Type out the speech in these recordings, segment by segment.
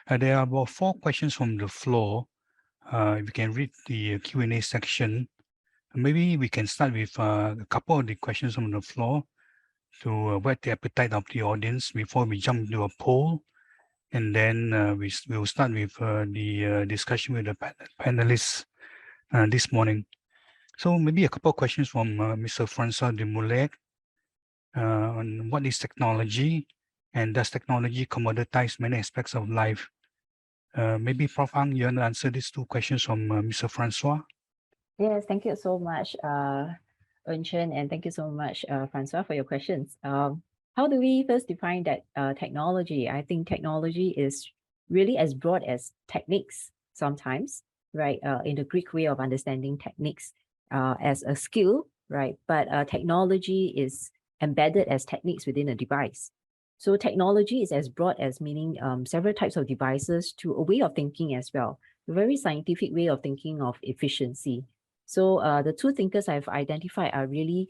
There are about 4 questions from the floor. If you can read the Q&A section, maybe we can start with a couple of the questions from the floor to whet the appetite of the audience before we jump into a poll. And then we'll start with the discussion with the panelists this morning. So maybe a couple of questions from Mr. Francois de Moulin on what is technology and does technology commoditize many aspects of life? Maybe Prof. Ang, you want to answer these 2 questions from Mr. Francois? Yes, thank you so much, Uantchern, and thank you so much, Francois, for your questions. How do we first define that technology? I think technology is really as broad as techniques sometimes, right? In the Greek way of understanding techniques as a skill, right? But technology is embedded as techniques within a device. So technology is as broad as meaning several types of devices to a way of thinking as well, a very scientific way of thinking of efficiency. So the 2 thinkers I've identified are really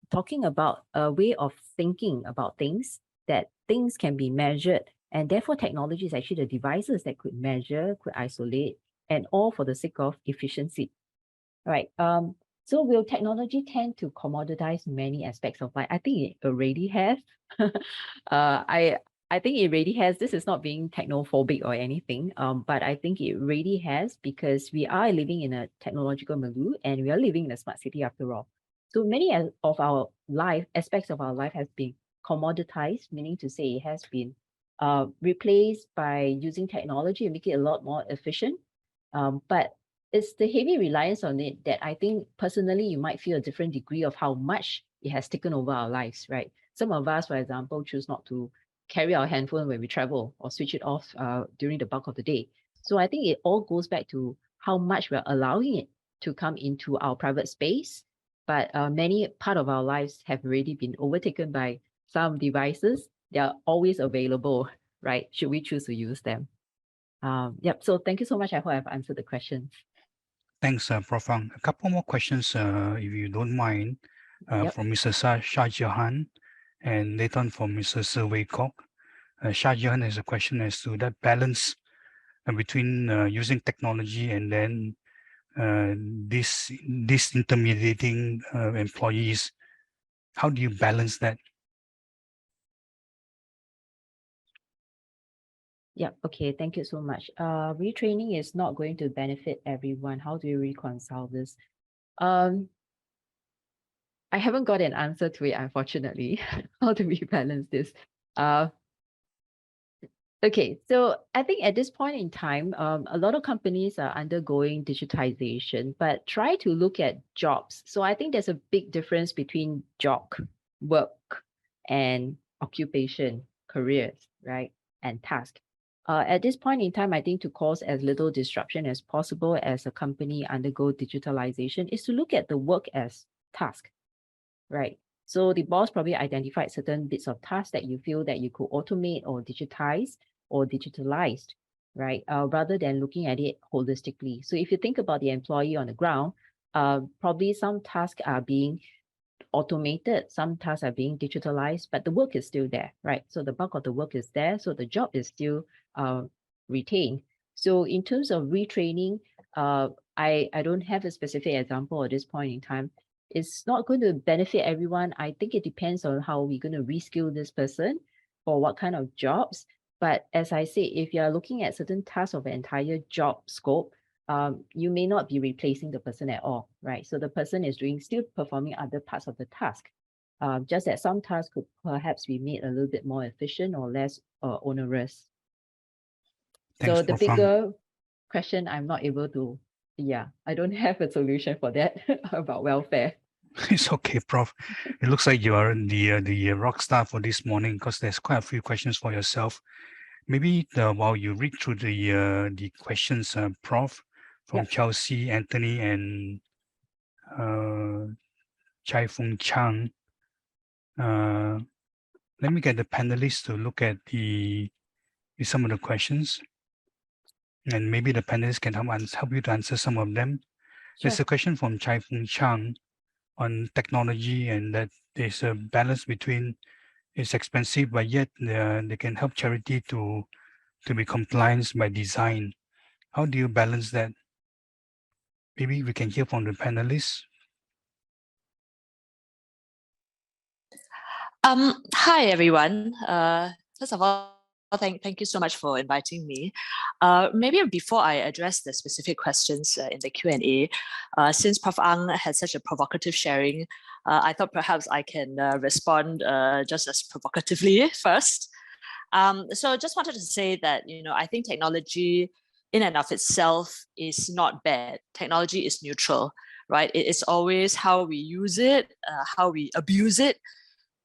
talking about a way of thinking about things, that things can be measured, and therefore technology is actually the devices that could measure, could isolate, and all for the sake of efficiency. All right. So will technology tend to commoditize many aspects of life? I think it already has. I think it really has. This is not being technophobic or anything, but I think it really has, because we are living in a technological milieu and we are living in a smart city after all. So many of our life, aspects of our life has been commoditized, meaning to say it has been replaced by using technology and make it a lot more efficient. But it's the heavy reliance on it that I think personally you might feel a different degree of how much it has taken over our lives, right? Some of us, for example, choose not to carry our handphone when we travel or switch it off during the bulk of the day. So I think it all goes back to how much we're allowing it to come into our private space. But many part of our lives have already been overtaken by some devices. They are always available, right? Should we choose to use them? Yep. So thank you so much. I hope I've answered the question. Thanks, Prof. Ang. A couple more questions, if you don't mind, from Mr. Shah Jahan and later on from Mr. Survey Kok. Shah Jahan has a question as to that balance between using technology and then disintermediating employees. How do you balance that? Yeah, okay, thank you so much. Retraining is not going to benefit everyone. How do you reconcile this? I haven't got an answer to it, unfortunately. How do we balance this? Okay, so I think at this point in time, a lot of companies are undergoing digitization, but try to look at jobs. So I think there's a big difference between job, work, and occupation, careers, right, and task. At this point in time, I think to cause as little disruption as possible as a company undergo digitalization is to look at the work as task, right? So the boss probably identified certain bits of tasks that you feel that you could automate or digitize or digitalized, right? Rather than looking at it holistically. So if you think about the employee on the ground, probably some tasks are being automated, some tasks are being digitalized, but the work is still there, right? So the bulk of the work is there, so the job is still retained. So in terms of retraining, I don't have a specific example at this point in time. It's not going to benefit everyone. I think it depends on how we're going to reskill this person for what kind of jobs. But as I say, if you're looking at certain tasks of an entire job scope, you may not be replacing the person at all, right? So the person is still performing other parts of the task. Just that some tasks could perhaps be made a little bit more efficient or less onerous. Thanks, So the Prof. Ang. bigger question, I'm not able to, I don't have a solution for that about welfare. It's okay, Prof. It looks like you are the rock star for this morning because there's quite a few questions for yourself. Maybe while you read through the questions, Prof, from Chelsea, Anthony, and Chai Fung Chang, let me get the panelists to look at some of the questions, and maybe the panelists can help you to answer some of them. Sure. There's a question from Chai Fung Chang on technology, and that there's a balance between it's expensive, but yet they can help charity to to be compliance by design. How do you balance that? Maybe we can hear from the panelists. Hi, everyone. First of all, thank you so much for inviting me. Maybe before I address the specific questions in the Q&A, since Prof. Ang had such a provocative sharing, I thought perhaps I can respond just as provocatively first. So I just wanted to say that, I think technology in and of itself is not bad. Technology is neutral, right? It's always how we use it, how we abuse it,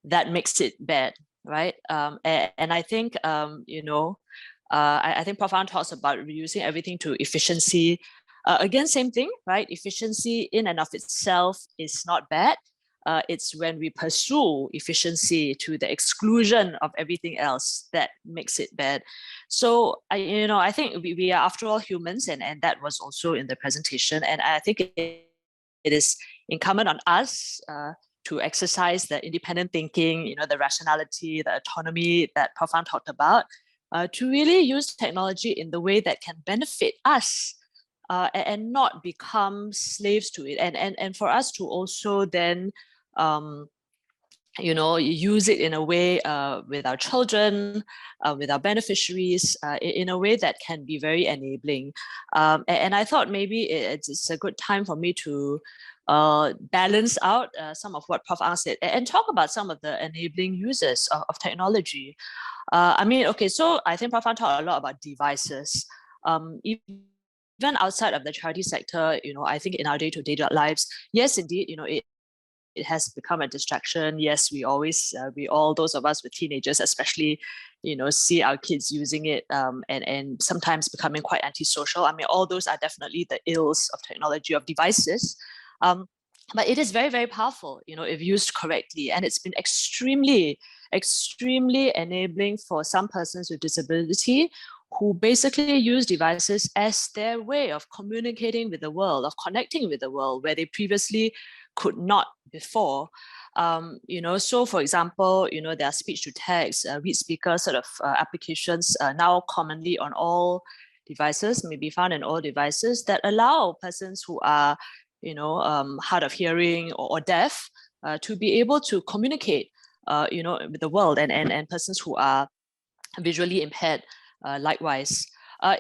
that makes it bad, right? And I think, I think Prof. Ang talks about reducing everything to efficiency. Again, same thing, right? Efficiency in and of itself is not bad. It's when we pursue efficiency to the exclusion of everything else that makes it bad. So, I think we are, after all, humans, and that was also in the presentation. And I think it is incumbent on us to exercise the independent thinking, the rationality, the autonomy that Prof. Ang talked about, to really use technology in the way that can benefit us and not become slaves to it. And for us to also then, use it in a way with our children, with our beneficiaries, in a way that can be very enabling. And I thought maybe it's a good time for me to balance out some of what Prof. Ang said and talk about some of the enabling uses of technology. So I think Prof. Ang talked a lot about devices. Even outside of the charity sector, I think in our day-to-day lives, yes, indeed, it has become a distraction. Yes, we all, those of us with teenagers especially, see our kids using it and sometimes becoming quite antisocial. All those are definitely the ills of technology, of devices. But it is very, very powerful, if used correctly. And it's been extremely, extremely enabling for some persons with disability who basically use devices as their way of communicating with the world, of connecting with the world, where they previously could not before. So for example, there are speech to text, read speaker sort of applications now commonly on all devices, may be found in all devices, that allow persons who are, hard of hearing or deaf to be able to communicate, with the world, and persons who are visually impaired likewise.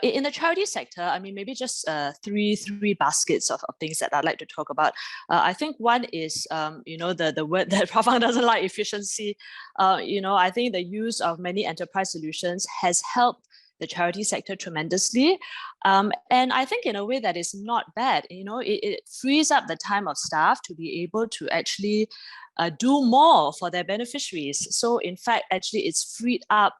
In the charity sector, maybe just three baskets of things that I'd like to talk about. I think one is, the word that Prof. Ang doesn't like, efficiency. I think the use of many enterprise solutions has helped the charity sector tremendously. And I think in a way that is not bad. It frees up the time of staff to be able to actually do more for their beneficiaries. So in fact, actually it's freed up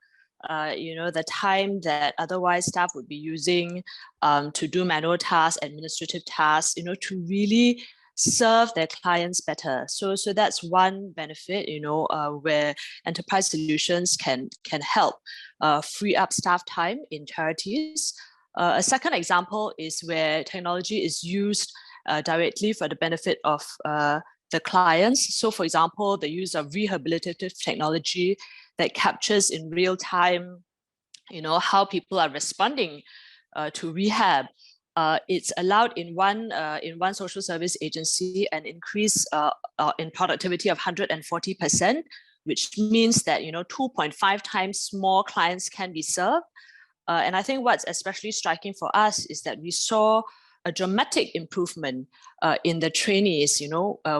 the time that otherwise staff would be using to do manual tasks, administrative tasks, to really serve their clients better. So that's one benefit, where enterprise solutions can help free up staff time in charities. A second example is where technology is used directly for the benefit of the clients. So for example, the use of rehabilitative technology that captures in real time, how people are responding to rehab. It's allowed in one social service agency an increase in productivity of 140%, which means that 2.5 times more clients can be served. And I think what's especially striking for us is that we saw a dramatic improvement in the trainees,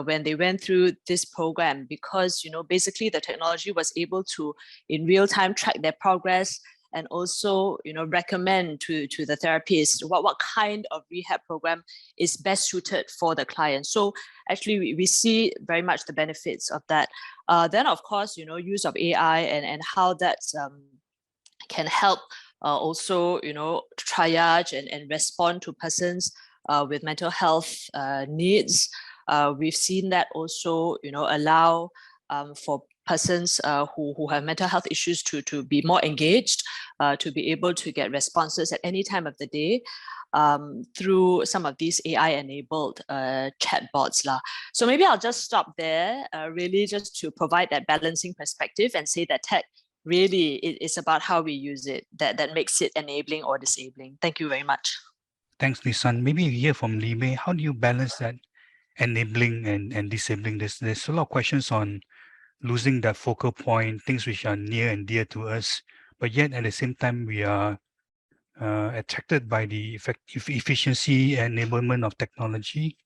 when they went through this program, because, basically the technology was able to, in real time, track their progress and also, recommend to the therapist what kind of rehab program is best suited for the client. So actually, we see very much the benefits of that. Then, of course, use of AI and how that can help also, triage and respond to persons with mental health needs. We've seen that also, allow for persons who have mental health issues to be more engaged, to be able to get responses at any time of the day through some of these AI-enabled chatbots. So maybe I'll just stop there, really just to provide that balancing perspective and say that tech really it's about how we use it that makes it enabling or disabling. Thank you very much. Thanks, Nissan. Maybe we hear from Li Mei. How do you balance that enabling and disabling? There's a lot of questions on losing that focal point, things which are near and dear to us, but yet at the same time we are attracted by the efficiency and enablement of technology.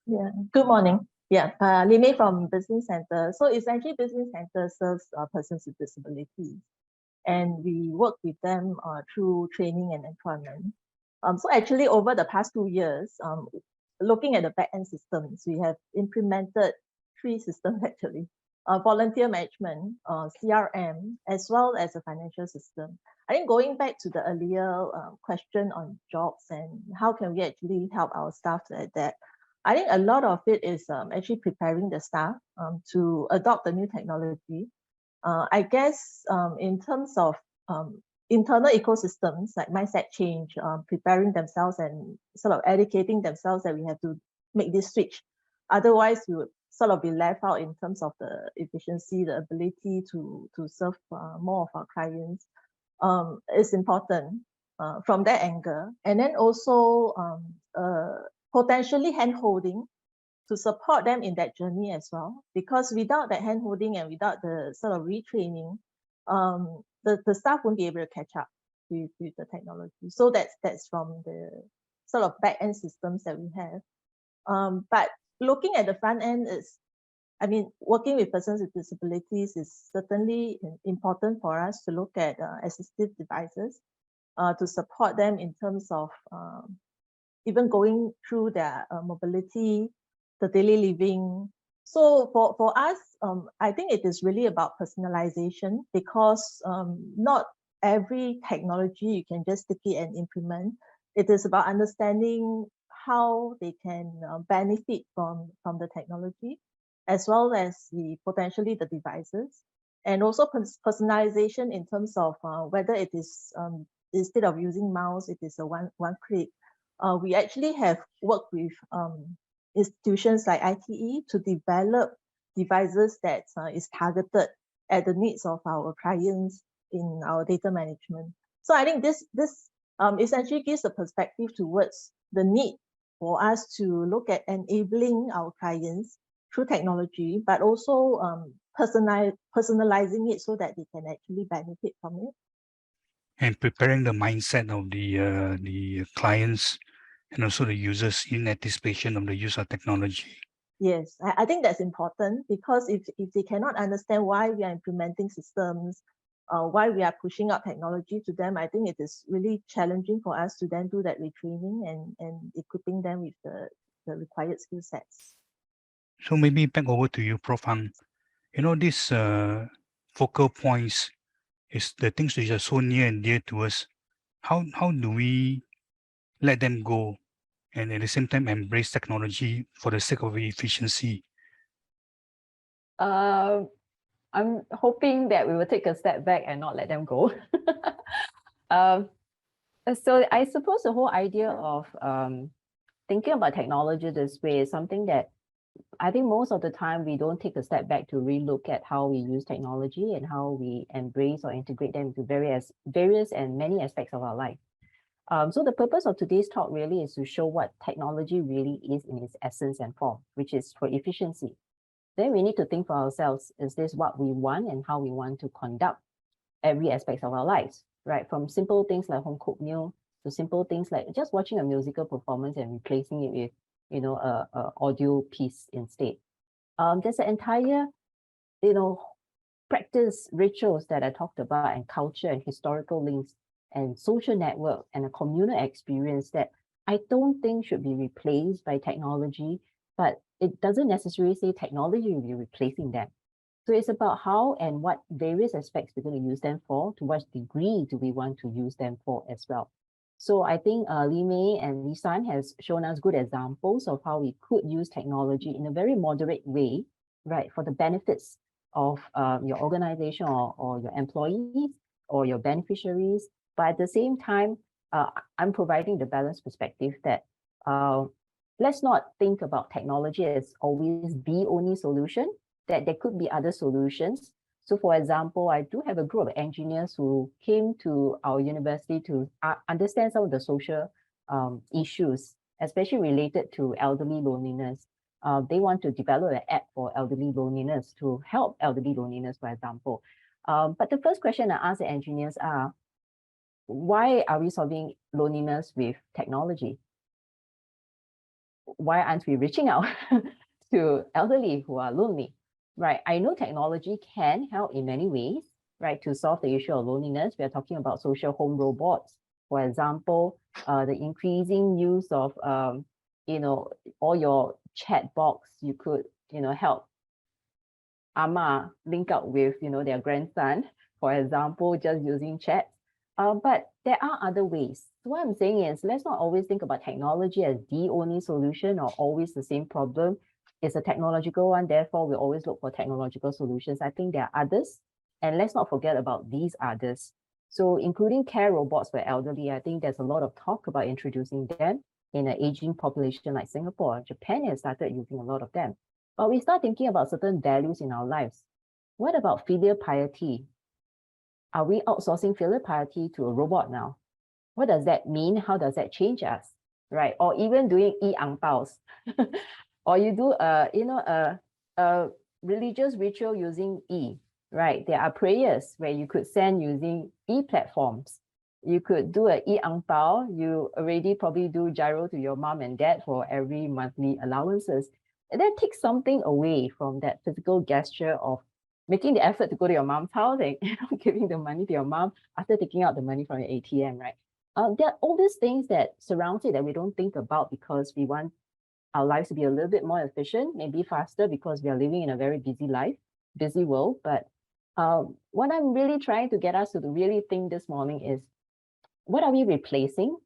Yeah, good morning. Yeah, Li Mei from Bizlink Center. So essentially, Bizlink Center serves persons with disabilities, and we work with them through training and employment. So actually, over the past 2 years, looking at the back-end systems, we have implemented 3 systems actually. Volunteer management, CRM, as well as a financial system. I think going back to the earlier question on jobs and how can we actually help our staff to adapt, I think a lot of it is actually preparing the staff to adopt the new technology. I guess in terms of internal ecosystems like mindset change, preparing themselves and sort of educating themselves that we have to make this switch. Otherwise, we would sort of be left out in terms of the efficiency, the ability to serve more of our clients is important from that angle. And then also potentially hand-holding to support them in that journey as well, because without that hand-holding and without the sort of retraining, the staff won't be able to catch up with the technology. So that's from the sort of back-end systems that we have. But looking at the front end is, I mean, working with persons with disabilities is certainly important for us to look at assistive devices to support them in terms of even going through their mobility, the daily living. So for us, I think it is really about personalization, because not every technology you can just stick it and implement. It is about understanding how they can benefit from the technology, as well as potentially the devices, and also personalization in terms of whether it is instead of using mouse, it is a one click. We actually have worked with institutions like ITE to develop devices that is targeted at the needs of our clients in our data management. So I think this essentially gives a perspective towards the need for us to look at enabling our clients through technology, but also personalizing it so that they can actually benefit from it. And preparing the mindset of the clients and also the users in anticipation of the use of technology. Yes, I think that's important, because if they cannot understand why we are implementing systems, why we are pushing up technology to them, I think it is really challenging for us to then do that retraining and equipping them with the required skill sets. So maybe back over to you, Prof. Hang. You know, these focal points is the things which are so near and dear to us. How do we let them go and at the same time embrace technology for the sake of efficiency? I'm hoping that we will take a step back and not let them go. So I suppose the whole idea of thinking about technology this way is something that I think most of the time we don't take a step back to relook at how we use technology and how we embrace or integrate them into various and many aspects of our life. So the purpose of today's talk really is to show what technology really is in its essence and form, which is for efficiency. Then we need to think for ourselves, is this what we want and how we want to conduct every aspect of our lives, right? From simple things like home cooked meal to simple things like just watching a musical performance and replacing it with, you know, a audio piece instead. There's an entire, you know, practice rituals that I talked about, and culture and historical links and social network and a communal experience that I don't think should be replaced by technology, but it doesn't necessarily say technology will be replacing them. So it's about how and what various aspects we're going to use them for, to what degree do we want to use them for as well. So I think Li Mei and Li San has shown us good examples of how we could use technology in a very moderate way, right, for the benefits of your organization or your employees or your beneficiaries. But at the same time, I'm providing the balanced perspective that let's not think about technology as always the only solution, that there could be other solutions. So for example, I do have a group of engineers who came to our university to understand some of the social issues, especially related to elderly loneliness. They want to develop an app for elderly loneliness to help elderly loneliness, for example. But the first question I ask the engineers are, why are we solving loneliness with technology? Why aren't we reaching out to elderly who are lonely? Right, I know technology can help in many ways, right, to solve the issue of loneliness. We are talking about social home robots. For example, the increasing use of, all your chat box, you could, help Ama link up with, their grandson, for example, just using chat. But there are other ways. So what I'm saying is, let's not always think about technology as the only solution or always the same problem. It's a technological one, therefore we always look for technological solutions. I think there are others, and let's not forget about these others. So including care robots for elderly, I think there's a lot of talk about introducing them in an aging population like Singapore. Japan has started using a lot of them. But we start thinking about certain values in our lives. What about filial piety? Are we outsourcing filial piety to a robot now? What does that mean? How does that change us? Right? Or even doing e-angpaos. Or you do a religious ritual using e, right? There are prayers where you could send using e-platforms. You could do an e-angpao. You already probably do gyro to your mom and dad for every monthly allowances. And that takes something away from that physical gesture of making the effort to go to your mom's house and giving the money to your mom after taking out the money from your ATM, right? There are all these things that surround it that we don't think about because we want our lives to be a little bit more efficient, maybe faster because we are living in a very busy world. But what I'm really trying to get us to really think this morning is, what are we replacing?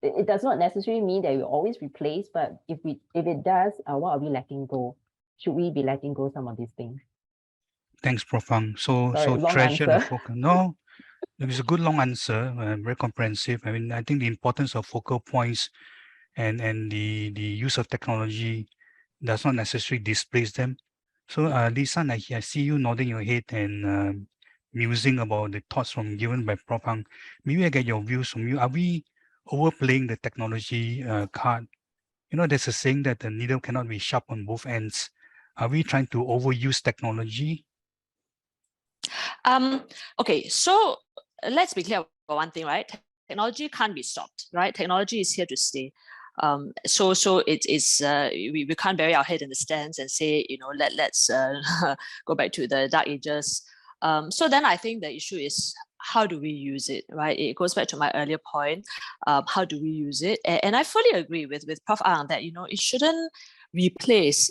It does not necessarily mean that we always replace, but if it does, what are we letting go? Should we be letting go some of these things? Thanks, Prof. So long treasure the answer. focus. No, it's a good long answer, very comprehensive. I mean, I think the importance of focal points and the use of technology does not necessarily displace them. So Lisa, I see you nodding your head and musing about the thoughts given by Prof. Hang. Maybe I get your views from you. Are we overplaying the technology card? There's a saying that the needle cannot be sharp on both ends. Are we trying to overuse technology? Okay, so let's be clear about one thing, right? Technology can't be stopped, right? Technology is here to stay. So it's we can't bury our head in the stands and say, let's go back to the dark ages. So then I think the issue is, how do we use it, right? It goes back to my earlier point. How do we use it? And I fully agree with Prof. Ang that it shouldn't replace.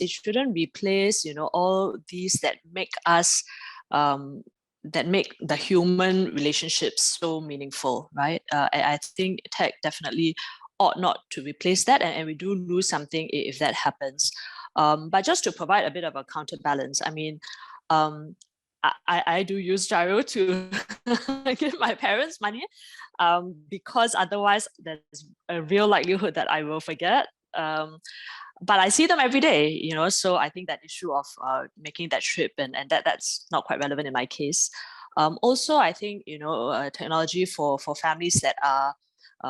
All these that make us that make the human relationships so meaningful, right? I think tech definitely ought not to replace that, and we do lose something if that happens. But just to provide a bit of a counterbalance, I mean, I do use gyro to give my parents money, because otherwise there's a real likelihood that I will forget. But I see them every day, so I think that issue of making that trip and that's not quite relevant in my case. Also, I think, technology for families that are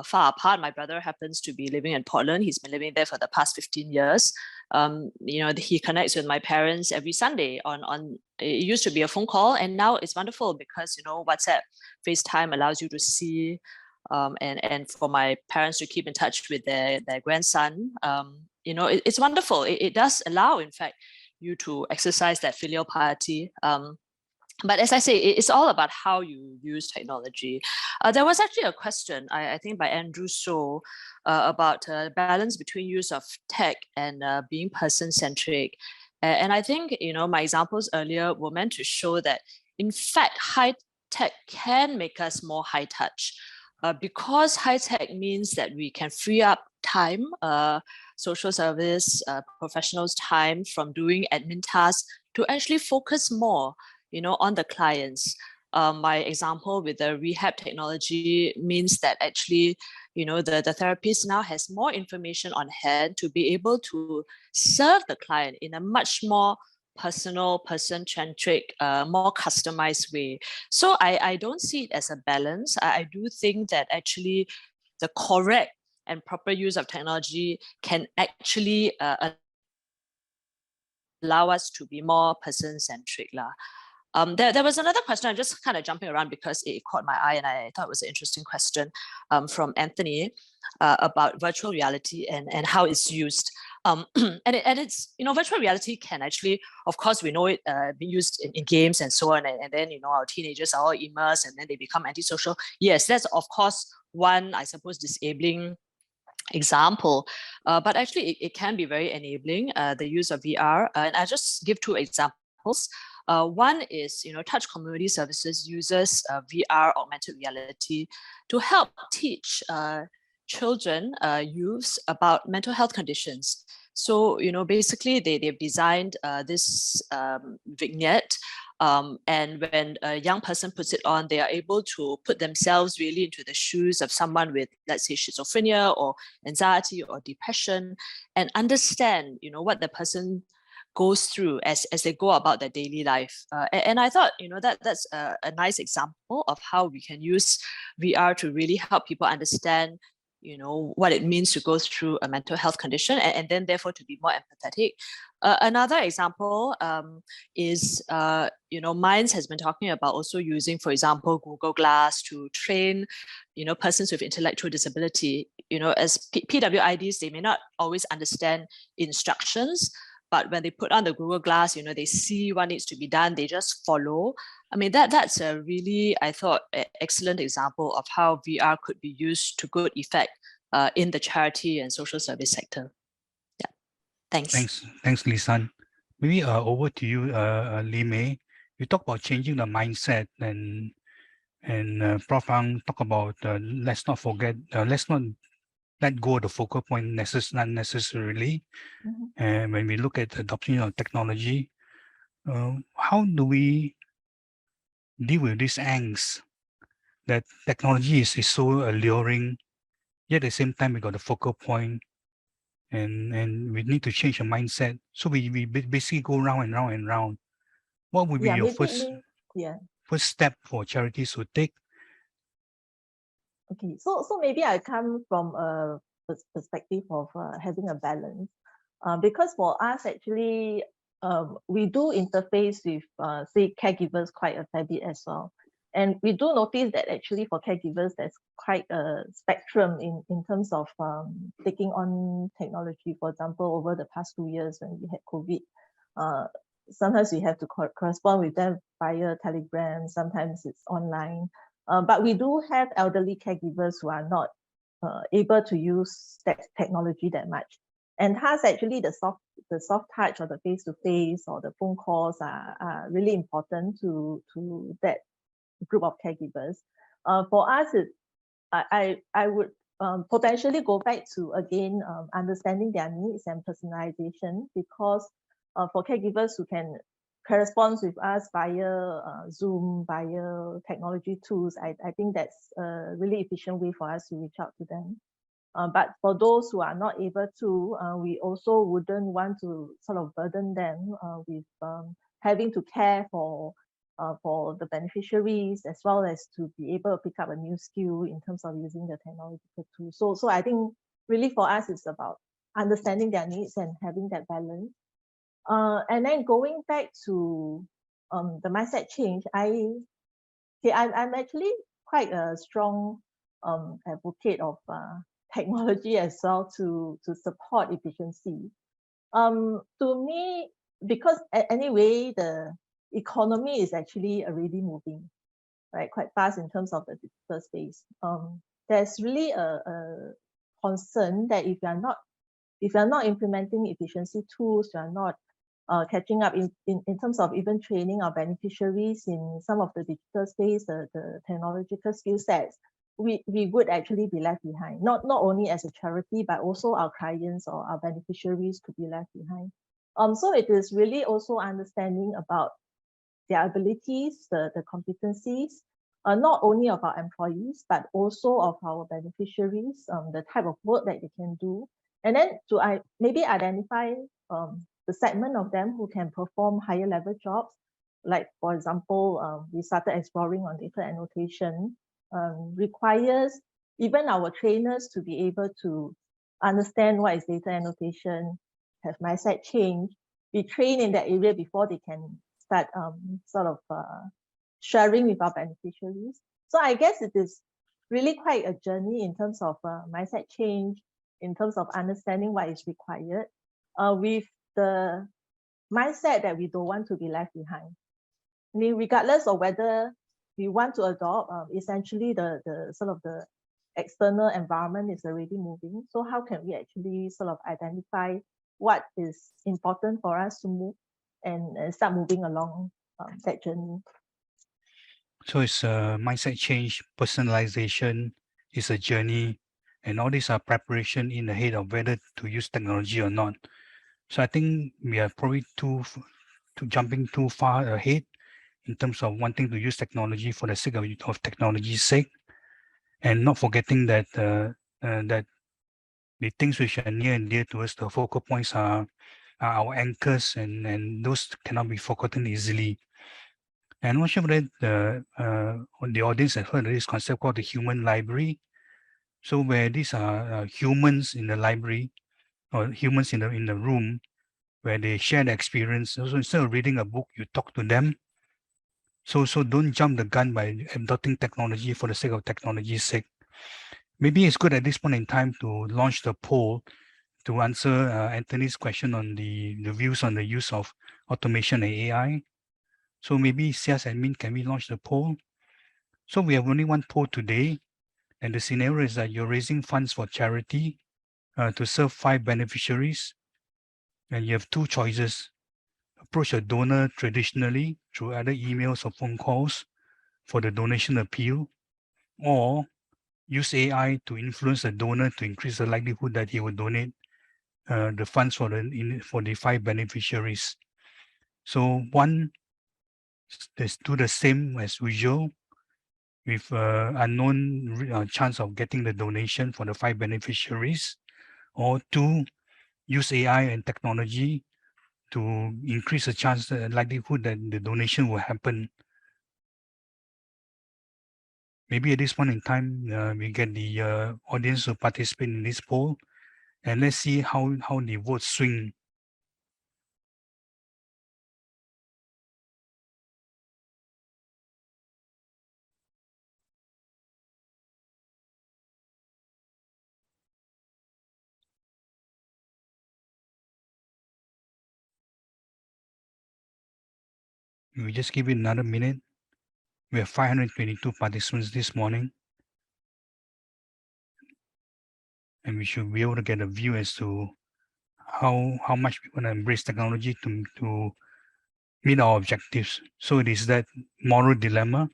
far apart. My brother happens to be living in Portland. He's been living there for the past 15 years. He connects with my parents every Sunday on it used to be a phone call, and now it's wonderful because, WhatsApp, FaceTime allows you to see, and for my parents to keep in touch with their grandson. It's wonderful. It does allow, in fact, you to exercise that filial piety. But as I say, it's all about how you use technology. There was actually a question, I think by Andrew So, about balance between use of tech and being person-centric. And I think, my examples earlier were meant to show that, in fact, high tech can make us more high touch. Because high tech means that we can free up time, social service professionals' time from doing admin tasks to actually focus more, on the clients. My example with the rehab technology means that actually, the therapist now has more information on hand to be able to serve the client in a much more personal, person-centric, more customized way. So I don't see it as a balance. I do think that actually the correct and proper use of technology can actually allow us to be more person-centric. There was another question, I'm just kind of jumping around because it caught my eye and I thought it was an interesting question from Anthony about virtual reality and how it's used. And it's, virtual reality can actually, of course, we know it be used in games and so on. And then, our teenagers are all immersed and then they become antisocial. Yes, that's of course one, I suppose, disabling example, but actually it can be very enabling, the use of VR. And I'll just give two examples. One is, Touch Community Services uses VR augmented reality to help teach children, youths about mental health conditions. So, basically they've designed this vignette, and when a young person puts it on, they are able to put themselves really into the shoes of someone with, let's say, schizophrenia or anxiety or depression, and understand, what the person goes through as they go about their daily life. And I thought, that's a nice example of how we can use VR to really help people understand, what it means to go through a mental health condition, and then therefore to be more empathetic. Another example is, Minds has been talking about also using, for example, Google Glass to train, persons with intellectual disability. As PWIDs, they may not always understand instructions, but when they put on the Google Glass, they see what needs to be done, they just follow. I mean, that's a really, I thought, excellent example of how VR could be used to good effect in the charity and social service sector. Yeah, thanks. Thanks, Lisan. Maybe over to you, Lee Mei. You talk about changing the mindset, and Prof Ang talk about let's not forget, let's not let go of the focal point not necessarily. And when we look at adoption of technology, how do we deal with this angst that technology is so alluring, yet at the same time we got the focal point, and we need to change the mindset. So we basically go round and round and round. What would be your first step for charities to take? Okay, so maybe I come from a perspective of having a balance, because for us actually, we do interface with say caregivers quite a fair bit as well, and we do notice that actually for caregivers there's quite a spectrum in terms of taking on technology. For example, over the past 2 years when we had COVID, sometimes we have to correspond with them via Telegram, sometimes it's online. But we do have elderly caregivers who are not able to use that technology that much. And thus, actually, the soft touch or the face-to-face or the phone calls are really important to that group of caregivers. For us, I would potentially go back to, again, understanding their needs and personalization, because for caregivers who can corresponds with us via Zoom, via technology tools, I think that's a really efficient way for us to reach out to them. But for those who are not able to, we also wouldn't want to sort of burden them with having to care for the beneficiaries, as well as to be able to pick up a new skill in terms of using the technological tool. So I think really for us, it's about understanding their needs and having that balance. And then going back to the mindset change, I'm actually quite a strong advocate of technology as well to support efficiency. To me, because anyway, the economy is actually already moving, right, quite fast in terms of the digital space. There's really a concern that if you're not implementing efficiency tools, you're not catching up in terms of even training our beneficiaries in some of the digital space, the technological skill sets, we would actually be left behind. Not only as a charity, but also our clients or our beneficiaries could be left behind. So it is really also understanding about their abilities, the competencies, not only of our employees, but also of our beneficiaries, the type of work that they can do. And then to maybe identify the segment of them who can perform higher level jobs. Like, for example, we started exploring on data annotation, requires even our trainers to be able to understand what is data annotation, have mindset change, be trained in that area before they can start sharing with our beneficiaries. So I guess it is really quite a journey in terms of mindset change, in terms of understanding what is required, with the mindset that we don't want to be left behind. I mean, regardless of whether we want to adopt, essentially the external environment is already moving. So how can we actually sort of identify what is important for us to move and start moving along that journey? So it's a mindset change, personalization is a journey, and all these are preparation in ahead of whether to use technology or not. So I think we are probably jumping too far ahead in terms of wanting to use technology for the sake of technology's sake, and not forgetting that that the things which are near and dear to us, the focal points are our anchors, and those cannot be forgotten easily. And I'm not sure whether the audience has heard of this concept called the human library. So where these are humans in the library or humans in the room, where they share the experience. So instead of reading a book, you talk to them. So don't jump the gun by adopting technology for the sake of technology's sake. Maybe it's good at this point in time to launch the poll to answer Anthony's question on the views on the use of automation and AI. So maybe SIAS admin, can we launch the poll? So we have only one poll today, and the scenario is that you're raising funds for charity to serve 5 beneficiaries, and you have 2 choices. Approach a donor traditionally through either emails or phone calls for the donation appeal, or use AI to influence the donor to increase the likelihood that he will donate the funds for the 5 beneficiaries. So one, let's do the same as usual with unknown chance of getting the donation for the 5 beneficiaries, or 2, use AI and technology to increase the chance, the likelihood that the donation will happen. Maybe at this point in time, we get the audience to participate in this poll, and let's see how the votes swing. We just give it another minute. We have 522 participants this morning, and we should be able to get a view as to how much we want to embrace technology to meet our objectives. So it is that moral dilemma.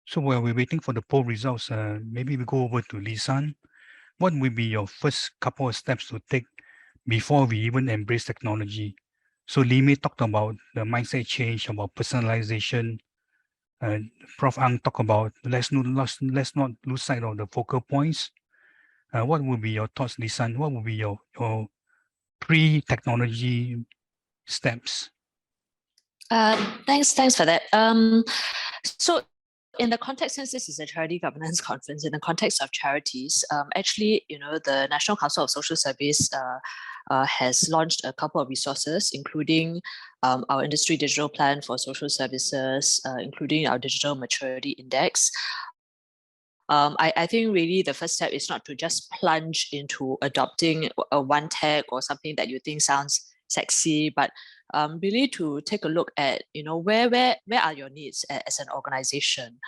So while we're waiting for the poll results, maybe we go over to Lisan. What will be your first couple of steps to take before we even embrace technology? So Li Mei talked about the mindset change, about personalization. Prof Ang talked about let's not lose sight of the focal points. What would be your thoughts, Lisan? What would be your pre-technology steps? Thanks for that. So in the context, since this is a charity governance conference, in the context of charities, actually, the National Council of Social Service has launched a couple of resources, including our industry digital plan for social services, including our digital maturity index. I think really the first step is not to just plunge into adopting a one tech or something that you think sounds sexy, but really to take a look at, where are your needs as an organization,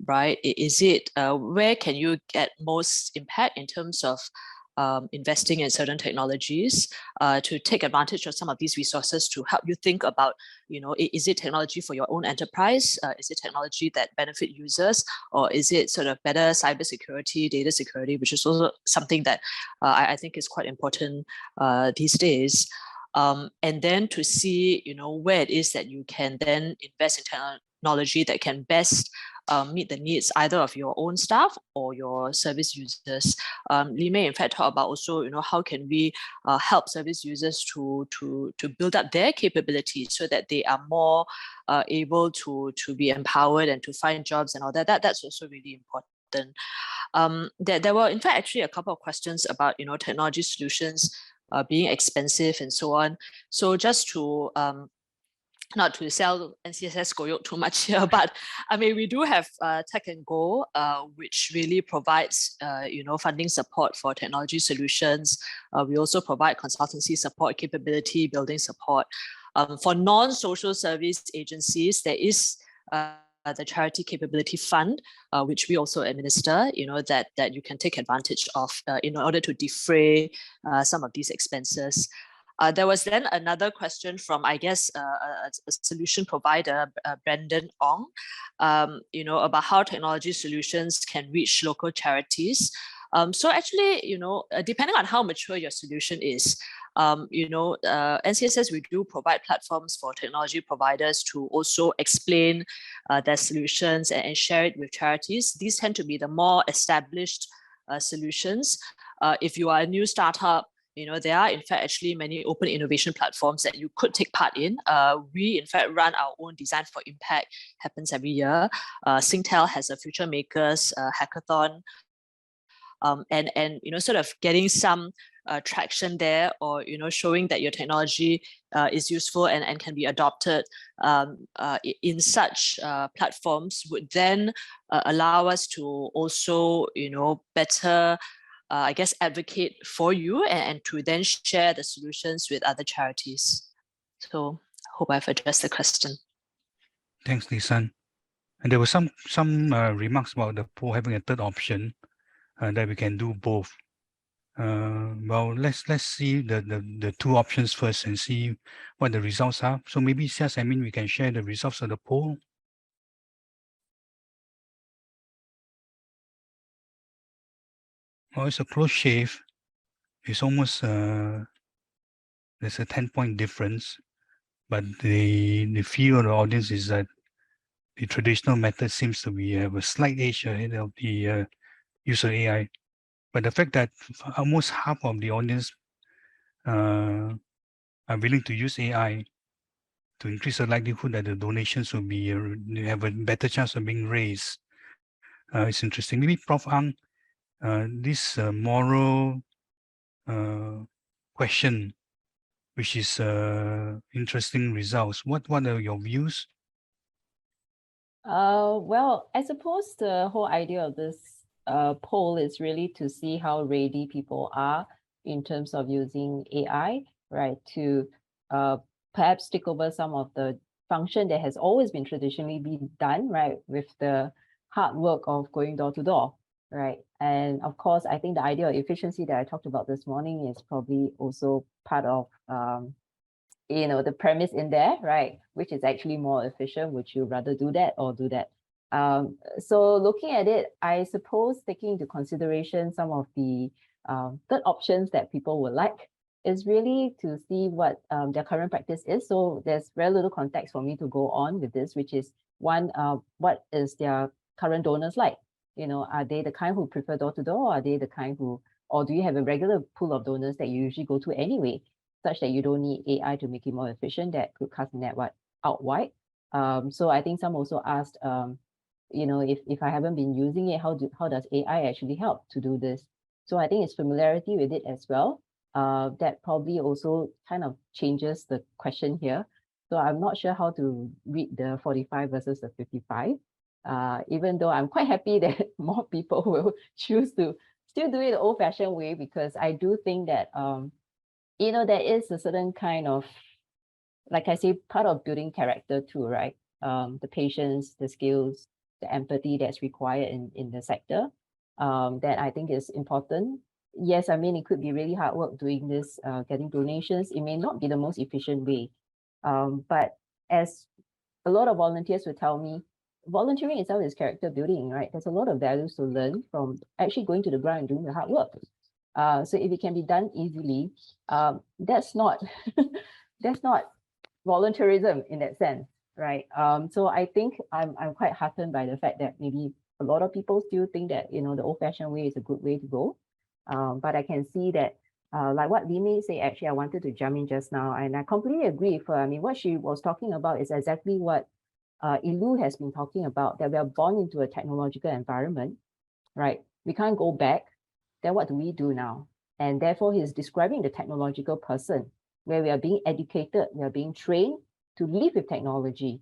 right? Is it where can you get most impact in terms of investing in certain technologies to take advantage of some of these resources to help you think about, is it technology for your own enterprise? Is it technology that benefit users? Or is it sort of better cybersecurity, data security, which is also something that I think is quite important these days. And then to see, where it is that you can then invest in technology that can best meet the needs either of your own staff or your service users. Li Mei in fact talked about also, how can we help service users to build up their capabilities so that they are more able to be empowered and to find jobs and all that. That's also really important. There were in fact actually a couple of questions about technology solutions being expensive and so on. So just to not to sell NCSS Goyok too much here, but I mean, we do have Tech and Go, which really provides, funding support for technology solutions. We also provide consultancy support, capability building support. For non-social service agencies, there is the Charity Capability Fund, which we also administer, that you can take advantage of in order to defray some of these expenses. There was then another question from, I guess, a solution provider, Brandon Ong, about how technology solutions can reach local charities. So actually, depending on how mature your solution is, NCSS, we do provide platforms for technology providers to also explain their solutions and share it with charities. These tend to be the more established solutions. If you are a new startup, there are in fact actually many open innovation platforms that you could take part in. We in fact run our own Design for Impact, happens every year. Singtel has a Future Makers hackathon. And sort of getting some traction there, or showing that your technology is useful and can be adopted in such platforms would then allow us to also better I guess advocate for you and to then share the solutions with other charities. So I hope I've addressed the question. Thanks, Lisan. And there were some remarks about the poll having a third option that we can do both. Well, let's see the two options first and see what the results are. So maybe SIAS admin, we can share the results of the poll. Well, it's a close shave. It's almost there's a 10-point difference, but the feel of the audience is that the traditional method seems to be have a slight edge ahead of the use of AI. But the fact that almost half of the audience are willing to use AI to increase the likelihood that the donations will be have a better chance of being raised. It's interesting. Maybe Prof. Ang, this moral question, which is interesting results. What are your views? Well, I suppose the whole idea of this poll is really to see how ready people are in terms of using AI, right, to perhaps take over some of the function that has always been traditionally been done, right, with the hard work of going door to door, right? And of course, I think the idea of efficiency that I talked about this morning is probably also part of the premise in there, right? Which is actually more efficient. Would you rather do that or do that? So looking at it, I suppose taking into consideration some of the third options that people would like is really to see what their current practice is. So there's very little context for me to go on with this, which is one, what is their current donors like? Are they the kind who prefer door to door? Are they the kind who, or do you have a regular pool of donors that you usually go to anyway, such that you don't need AI to make it more efficient, that could cast the net out wide? So I think some also asked, if I haven't been using it, how does AI actually help to do this? So I think it's familiarity with it as well. That probably also kind of changes the question here. So I'm not sure how to read the 45 versus the 55, even though I'm quite happy that more people will choose to still do it the old-fashioned way, because I do think that there is a certain kind of, like I say, part of building character too, right? The patience, the skills, the empathy that's required in the sector, that I think is important. Yes, I mean, it could be really hard work doing this, getting donations. It may not be the most efficient way. But as a lot of volunteers will tell me, volunteering itself is character building, right? There's a lot of values to learn from actually going to the ground and doing the hard work. So if it can be done easily, that's not volunteerism in that sense, right? So I think I'm quite heartened by the fact that maybe a lot of people still think that, you know, the old-fashioned way is a good way to go. But I can see that, like what Li Mei said, actually, I wanted to jump in just now, and I completely agree with her. I mean, what she was talking about is exactly what Ilu has been talking about, that we are born into a technological environment, right? We can't go back. Then what do we do now? And therefore, he's describing the technological person, where we are being educated, we are being trained to live with technology.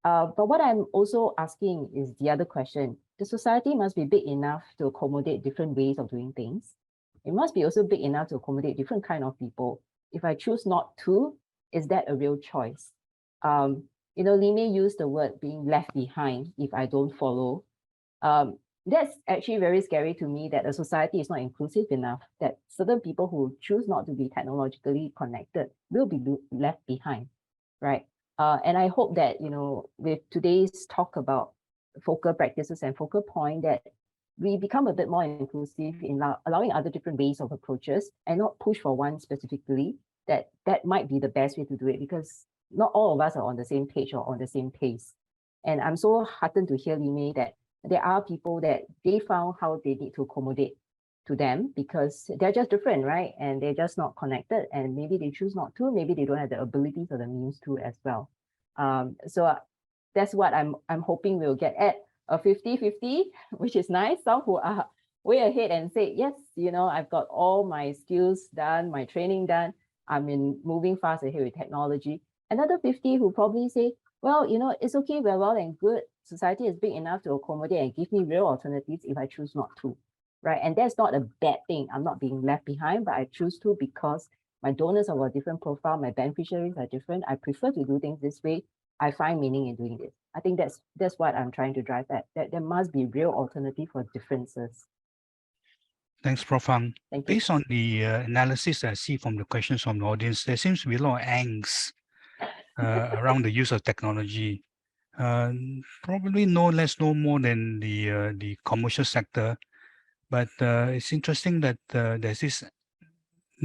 But what I'm also asking is the other question. The society must be big enough to accommodate different ways of doing things. It must be also big enough to accommodate different kind of people. If I choose not to, is that a real choice? You know, Li Mei used the word being left behind if I don't follow. That's actually very scary to me, that a society is not inclusive enough, that certain people who choose not to be technologically connected will be left behind, right? And I hope that, you know, with today's talk about focal practices and focal point, that we become a bit more inclusive in allowing other different ways of approaches and not push for one specifically, that might be the best way to do it, because not all of us are on the same page or on the same pace. And I'm so heartened to hear, Li Mei, that there are people that they found how they need to accommodate to them because they're just different, right? And they're just not connected, and maybe they choose not to, maybe they don't have the abilities or the means to as well. So that's what I'm hoping we'll get at a 50-50, which is nice. Some who are way ahead and say, yes, you know, I've got all my skills done, my training done, I'm moving fast ahead with technology. Another 50 who probably say, well, you know, it's okay, we're well and good. Society is big enough to accommodate and give me real alternatives if I choose not to, right? And that's not a bad thing. I'm not being left behind, but I choose to because my donors are of a different profile, my beneficiaries are different. I prefer to do things this way. I find meaning in doing this. I think that's what I'm trying to drive at, that there must be real alternative for differences. Thanks, Prof. Ang. Thank you. Based on the analysis I see from the questions from the audience, there seems to be a lot of angst around the use of technology. Probably no less, no more than the commercial sector. But it's interesting that there's this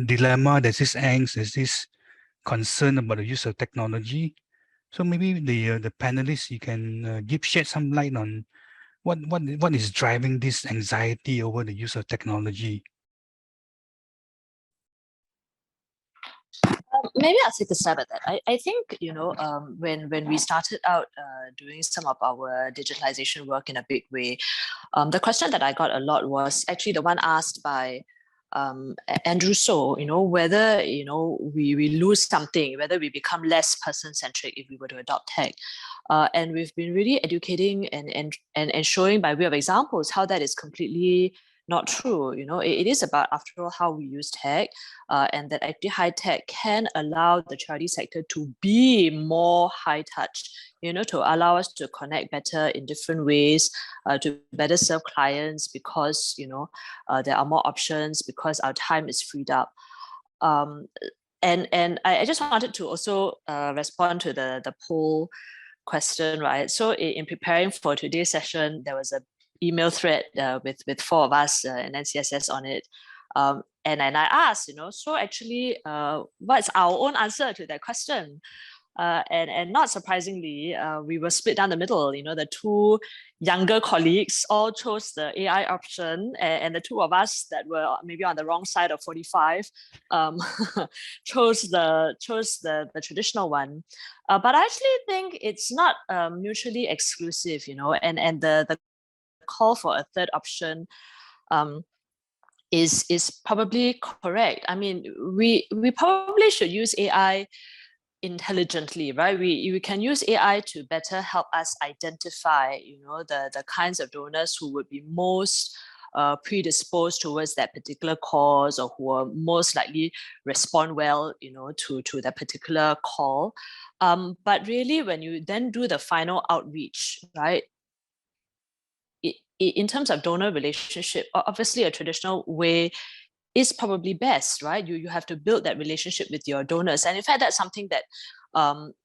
dilemma, there's this angst, there's this concern about the use of technology. So maybe the panelists, you can shed some light on what is driving this anxiety over the use of technology. Maybe I'll take a stab at that. I think, you know, when we started out doing some of our digitalization work in a big way, the question that I got a lot was actually the one asked by Andrew So, you know, whether, you know, we lose something, whether we become less person-centric if we were to adopt tech. And we've been really educating and showing by way of examples how that is completely not true. You know, it is about, after all, how we use tech, and that actually high tech can allow the charity sector to be more high touch, you know, to allow us to connect better in different ways, to better serve clients because, you know, there are more options, because our time is freed up. And I just wanted to also respond to the poll question, right? So in preparing for today's session, there was a email thread with 4 of us in NCSS on it. And I asked, you know, so actually, what's our own answer to that question? And not surprisingly, we were split down the middle. You know, the 2 younger colleagues all chose the AI option, and the 2 of us that were maybe on the wrong side of 45 chose the traditional one. But I actually think it's not mutually exclusive, you know, and the call for a third option is probably correct. I mean, we probably should use AI intelligently, right? We can use AI to better help us identify, you know, the kinds of donors who would be most predisposed towards that particular cause, or who are most likely respond well, you know, to that particular call. But really, when you then do the final outreach, right, in terms of donor relationship, obviously a traditional way is probably best, right? You have to build that relationship with your donors. And in fact, that's something that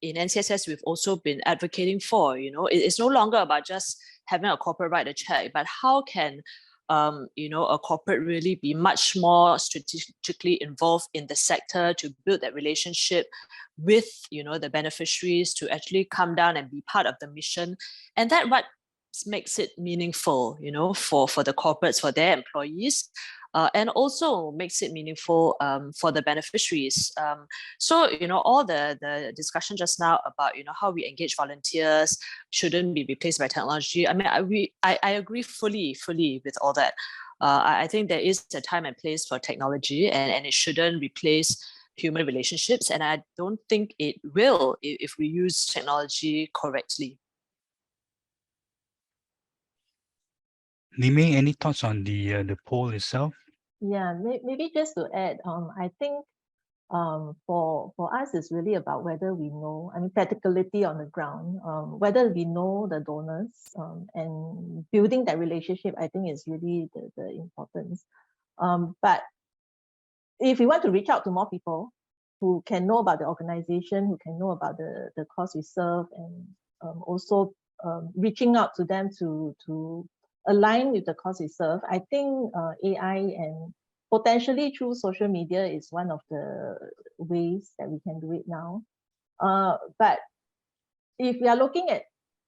in NCSS, we've also been advocating for. You know, it's no longer about just having a corporate write a check, but how can a corporate really be much more strategically involved in the sector to build that relationship with, the beneficiaries, to actually come down and be part of the mission. And that what makes it meaningful, for the corporates, for their employees, and also makes it meaningful for the beneficiaries. So, all the discussion just now about, how we engage volunteers shouldn't be replaced by technology. I mean, I agree fully with all that. I think there is a time and place for technology, and it shouldn't replace human relationships. And I don't think it will if we use technology correctly. Nime, any thoughts on the poll itself? Yeah, maybe just to add, I think for us, it's really about whether we know, I mean, practicality on the ground, whether we know the donors, and building that relationship, I think is really the importance. But if we want to reach out to more people who can know about the organization, who can know about the cause we serve, and also reaching out to them to align with the cause we serve, I think AI and potentially through social media is one of the ways that we can do it now. But if we are looking at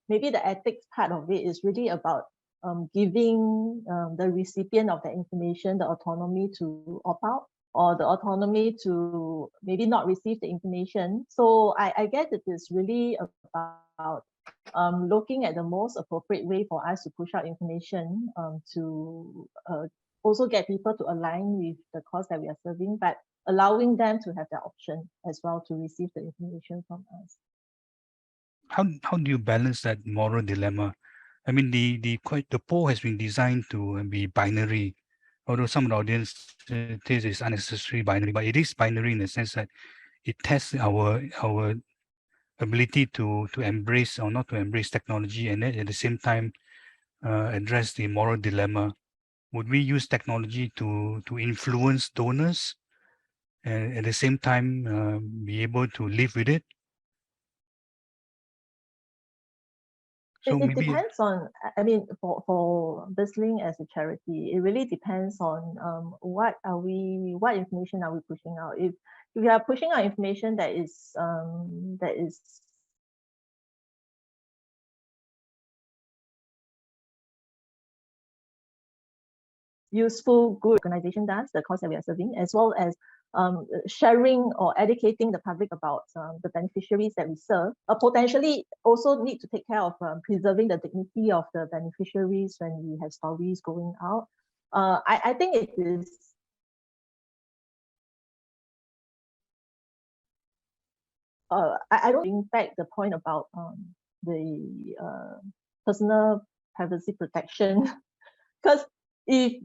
maybe the ethics part of it, is really about giving the recipient of the information the autonomy to opt out, or the autonomy to maybe not receive the information. So I guess it is really about looking at the most appropriate way for us to push out information, to also get people to align with the cause that we are serving, but allowing them to have the option as well to receive the information from us. How do you balance that moral dilemma? I mean, the poll has been designed to be binary, although some of the audience says it's unnecessary binary, but it is binary in the sense that it tests our ability to embrace or not to embrace technology, and then at the same time address the moral dilemma. Would we use technology to influence donors and at the same time be able to live with it? So It maybe depends on, I mean, for Bizlink as a charity, it really depends on what information are we pushing out. If we are pushing out information that is useful, good organization does, the cause that we are serving, as well as sharing or educating the public about the beneficiaries that we serve, potentially also need to take care of preserving the dignity of the beneficiaries when we have stories going out. I think it is I don't impact the point about the personal privacy protection, because if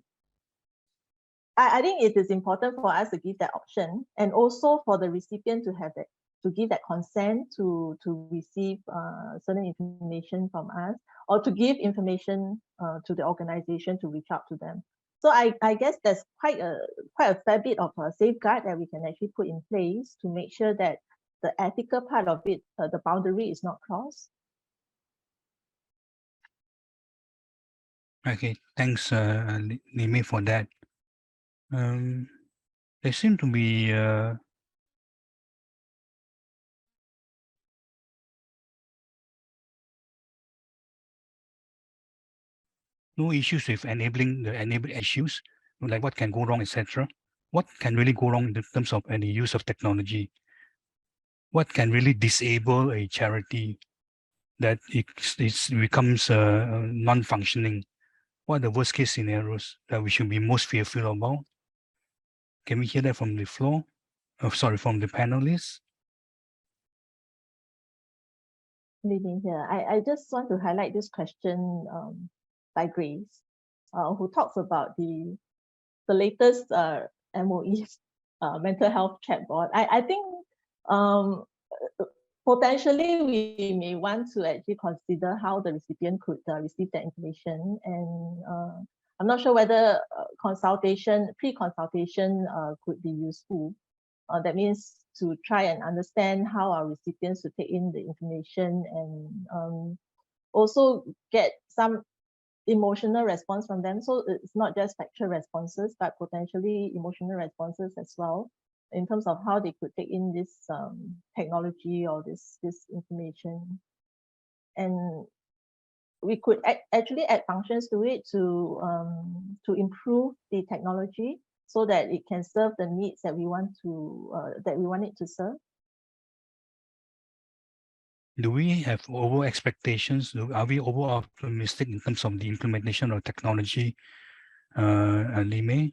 I think it is important for us to give that option, and also for the recipient to have that, to give that consent to receive certain information from us, or to give information to the organization to reach out to them. So I guess there's quite a fair bit of a safeguard that we can actually put in place to make sure that the ethical part of it, the boundary is not crossed. okay, thanks Nime for that. There seem to be no issues with enabling the enabled issues, like what can go wrong, etc. What can really go wrong in terms of any use of technology? What can really disable a charity that it becomes non-functioning? What are the worst case scenarios that we should be most fearful about? Can we hear that from the floor? Oh, sorry, from the panelists? Living here, I just want to highlight this question by Grace, who talks about the latest MOE mental health chatbot. I think potentially we may want to actually consider how the recipient could receive that information, and I'm not sure whether pre-consultation could be useful. That means to try and understand how our recipients to take in the information, and also get some emotional response from them. So it's not just factual responses, but potentially emotional responses as well, in terms of how they could take in this technology or this information. And we could actually add functions to it to improve the technology so that it can serve the needs that we want it to serve. Do we have over expectations? Are we over optimistic in terms of the implementation of technology, Li-Mei?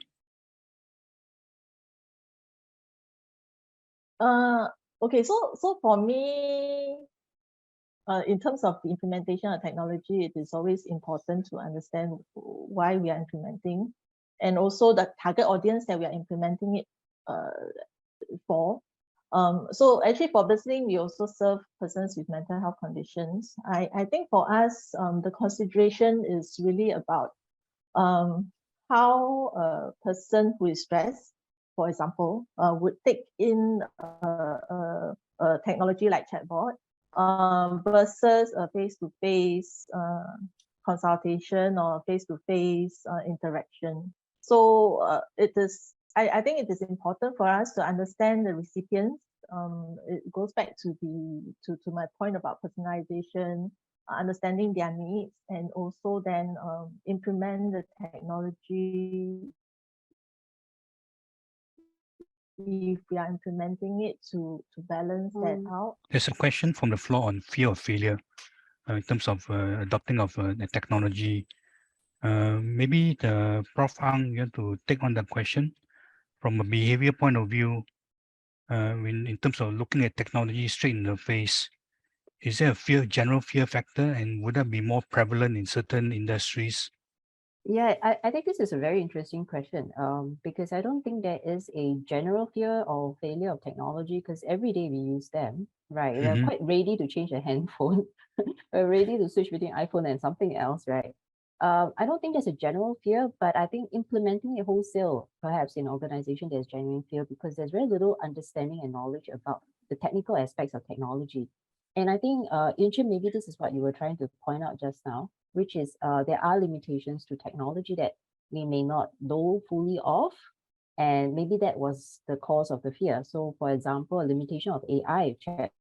Okay, so for me, in terms of the implementation of technology, it is always important to understand why we are implementing, and also the target audience that we are implementing it for. So actually for Bizlink, we also serve persons with mental health conditions. I think for us, the consideration is really about how a person who is stressed, for example, would take in a technology like chatbot versus a face-to-face consultation or face-to-face interaction. So I think it is important for us to understand the recipients. It goes back to my point about personalization, understanding their needs, and also then implement the technology if we are implementing it to balance that out. There's a question from the floor on fear of failure in terms of adopting of the technology. Maybe the Prof. Ang, you have to take on that question from a behavior point of view. In terms of looking at technology straight in the face, is there a general fear factor, and would that be more prevalent in certain industries? Yeah, I think this is a very interesting question because I don't think there is a general fear or failure of technology because every day we use them, right? We're quite ready to change a handphone. We're ready to switch between iPhone and something else, right? I don't think there's a general fear, but I think implementing a wholesale, perhaps in organization, there's genuine fear because there's very little understanding and knowledge about the technical aspects of technology. And I think, Uantchern, maybe this is what you were trying to point out just now, which is there are limitations to technology that we may not know fully of, and maybe that was the cause of the fear. So, for example, a limitation of AI, chat,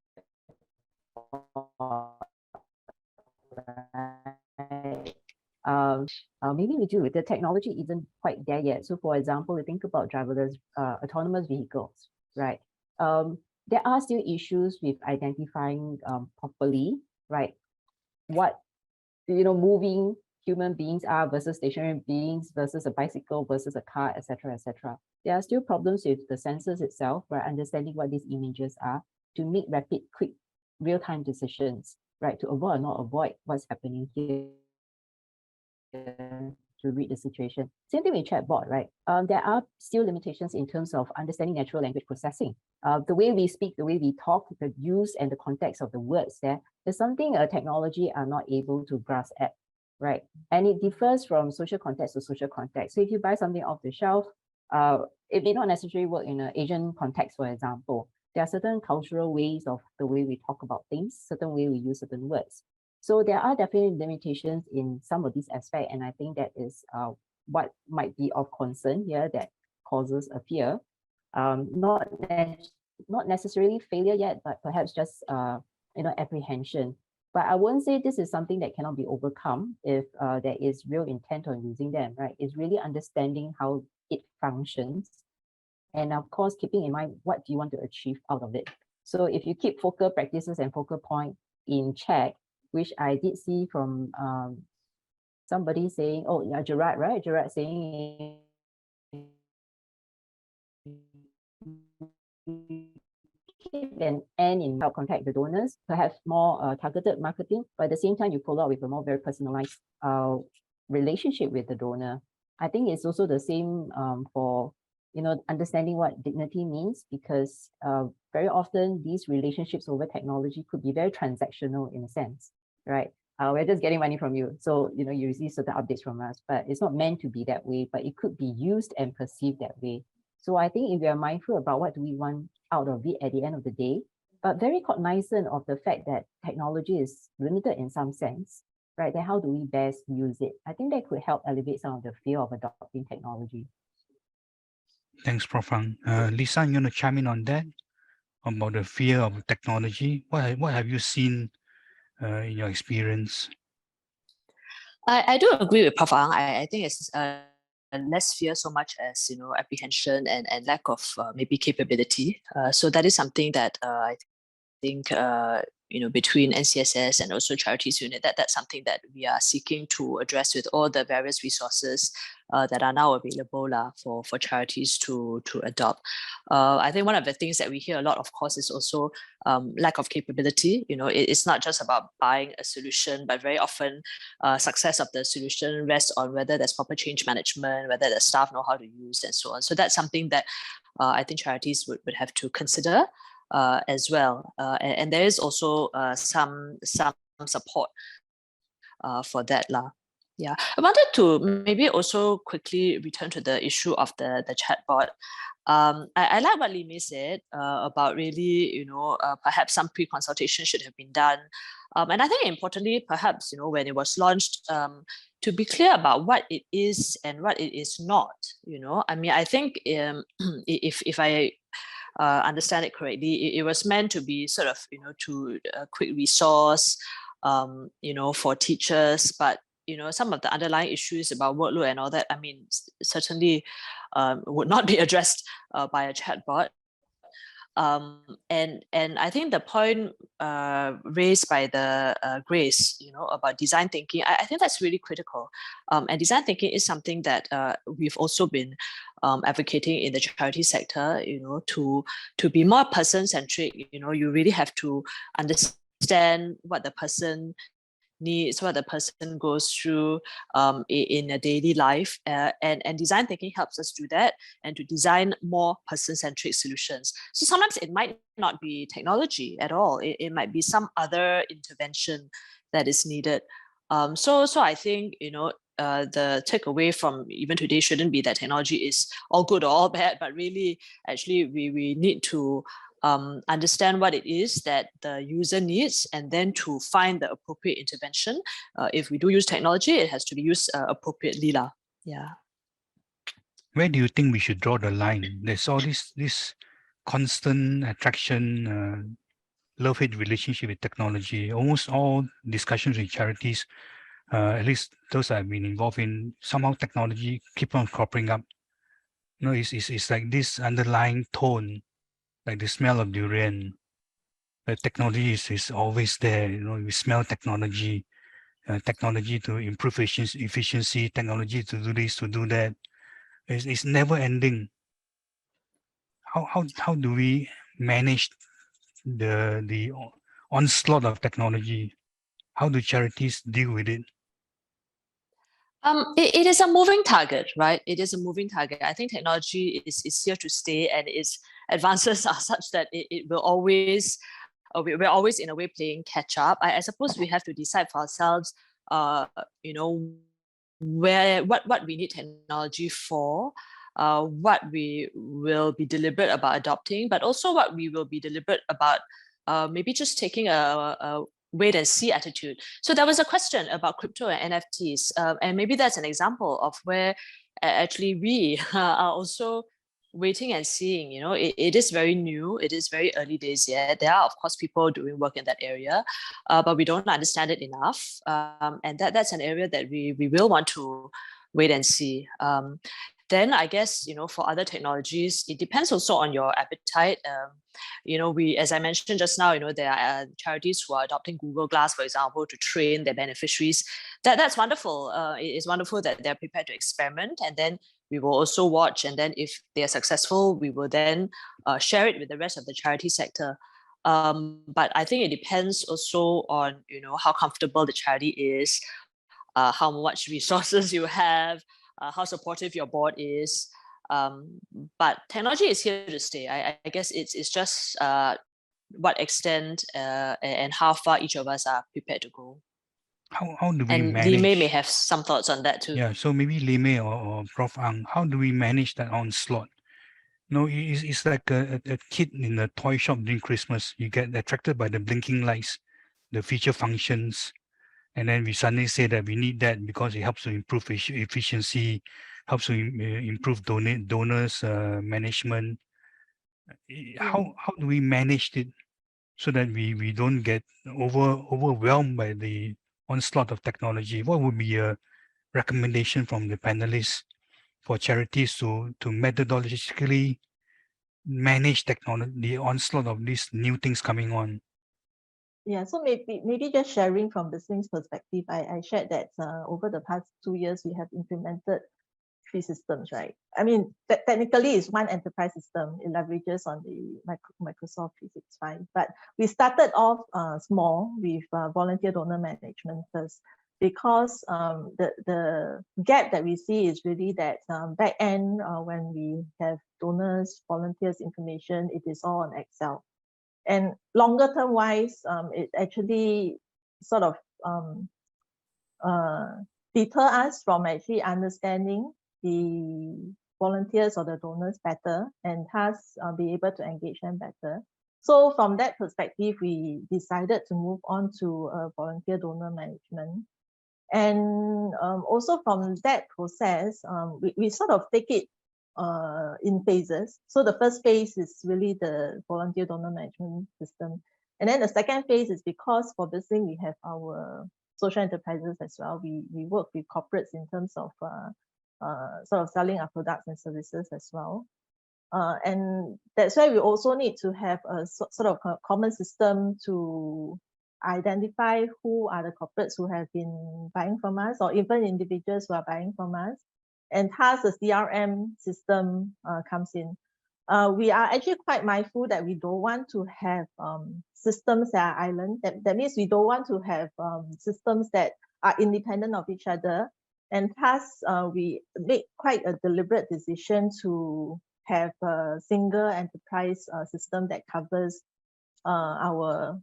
maybe we do. The technology isn't quite there yet. So, for example, we think about driverless autonomous vehicles, right? There are still issues with identifying properly, right? What moving human beings are versus stationary beings versus a bicycle versus a car, etc., etc. There are still problems with the sensors itself, right? Understanding what these images are to make rapid, quick, real-time decisions, right? To avoid or not avoid what's happening here, to read the situation. Same thing with chatbot, right? There are still limitations in terms of understanding natural language processing. The way we speak, the way we talk, the use and the context of the words there is something technology are not able to grasp at, right? And it differs from social context to social context. So if you buy something off the shelf, it may not necessarily work in an Asian context, for example. There are certain cultural ways of the way we talk about things, certain way we use certain words. So there are definitely limitations in some of these aspects, and I think that is what might be of concern here that causes a fear. Not necessarily failure yet, but perhaps just apprehension. But I won't say this is something that cannot be overcome if there is real intent on using them, right? It's really understanding how it functions, and of course keeping in mind what do you want to achieve out of it. So if you keep focal practices and focal point in check, which I did see from somebody saying, oh yeah, Gerard, right? Gerard saying keep an end in how contact the donors, perhaps more targeted marketing, but at the same time you follow up with a more very personalized relationship with the donor. I think it's also the same for understanding what dignity means, because very often these relationships over technology could be very transactional in a sense, right? We're just getting money from you, so you receive certain updates from us, but it's not meant to be that way, but it could be used and perceived that way. So I think if we are mindful about what do we want out of it at the end of the day, but very cognizant of the fact that technology is limited in some sense, right? Then how do we best use it? I think that could help alleviate some of the fear of adopting technology. Thanks, Prof. Lisa, you want to chime in on that about the fear of technology? What have you seen in your experience? I do agree with Prof. Ang. I think it's less fear so much as apprehension and lack of maybe capability. So that is something that I think between NCSS and also charities unit, that's something that we are seeking to address with all the various resources that are now available for charities to adopt. I think one of the things that we hear a lot, of course, is also lack of capability. It's not just about buying a solution, but very often success of the solution rests on whether there's proper change management, whether the staff know how to use, and so on. So that's something that I think charities would have to consider as well. And there is also some support for that. Yeah, I wanted to maybe also quickly return to the issue of the chatbot. I like what Li Mei said about really, perhaps some pre-consultation should have been done. And I think importantly, perhaps, when it was launched, to be clear about what it is and what it is not. I mean, I think if I understand it correctly, it was meant to be sort of, to a quick resource, for teachers, but some of the underlying issues about workload and all that, I mean, certainly would not be addressed by a chatbot. And I think the point raised by the Grace, about design thinking, I think that's really critical. And design thinking is something that we've also been advocating in the charity sector, to be more person-centric. You really have to understand what the person needs, what the person goes through in a daily life, and design thinking helps us do that and to design more person-centric solutions. So sometimes it might not be technology at all. It might be some other intervention that is needed. So I think the takeaway from even today shouldn't be that technology is all good or all bad, but really, actually, we need to understand what it is that the user needs, and then to find the appropriate intervention. If we do use technology, it has to be used appropriately. Yeah. Where do you think we should draw the line? There's all this constant attraction, love-hate relationship with technology. Almost all discussions with charities, at least those I've been involved in, somehow technology keep on cropping up. It's like this underlying tone, like the smell of durian. The technology is always there. You smell technology, technology to improve efficiency, technology to do this, to do that. It's never ending. How do we manage the onslaught of technology? How do charities deal with it? It is a moving target, right? It is a moving target. I think technology is here to stay, and its advances are such that it will always, we're always in a way playing catch up. I suppose we have to decide for ourselves, what we need technology for, what we will be deliberate about adopting, but also what we will be deliberate about maybe just taking a wait and see attitude. So there was a question about crypto and NFTs, and maybe that's an example of where actually we are also waiting and seeing. It is very new, it is very early days yet. There are, of course, people doing work in that area, but we don't understand it enough, and that's an area that we will want to wait and see. Then I guess, for other technologies, it depends also on your appetite. As I mentioned just now, there are charities who are adopting Google Glass, for example, to train their beneficiaries. That's wonderful. It's wonderful that they're prepared to experiment, and then we will also watch. And then if they are successful, we will then share it with the rest of the charity sector. But I think it depends also on, how comfortable the charity is, how much resources you have, how supportive your board is. But technology is here to stay. I guess it's just what extent and how far each of us are prepared to go. How do we And manage? Li Mei may have some thoughts on that too. Yeah, so maybe Li Mei or Prof. Ang, how do we manage that onslaught? It's like a kid in a toy shop during Christmas. You get attracted by the blinking lights, the feature functions, and then we suddenly say that we need that because it helps to improve efficiency, helps to improve donors management. How do we manage it so that we don't get overwhelmed by the onslaught of technology? What would be a recommendation from the panelists for charities to methodologically manage technology, the onslaught of these new things coming on? Yeah, so maybe just sharing from Bizlink's perspective, I shared that over the past 2 years, we have implemented 3 systems, right? I mean, technically it's one enterprise system. It leverages on the Microsoft 365, but we started off small with volunteer donor management first, because the gap that we see is really that back end, when we have donors, volunteers information, it is all on Excel. And longer term wise, it actually sort of deter us from actually understanding the volunteers or the donors better, and thus be able to engage them better. So from that perspective, we decided to move on to volunteer donor management. And also from that process, we sort of take it in phases. So the first phase is really the volunteer donor management system. And then the second phase is, because for Bizlink, we have our social enterprises as well. We work with corporates in terms of sort of selling our products and services as well. And that's why we also need to have a sort of a common system to identify who are the corporates who have been buying from us, or even individuals who are buying from us. And thus the CRM system comes in. We are actually quite mindful that we don't want to have systems that are island. That means we don't want to have systems that are independent of each other. And thus we make quite a deliberate decision to have a single enterprise system that covers our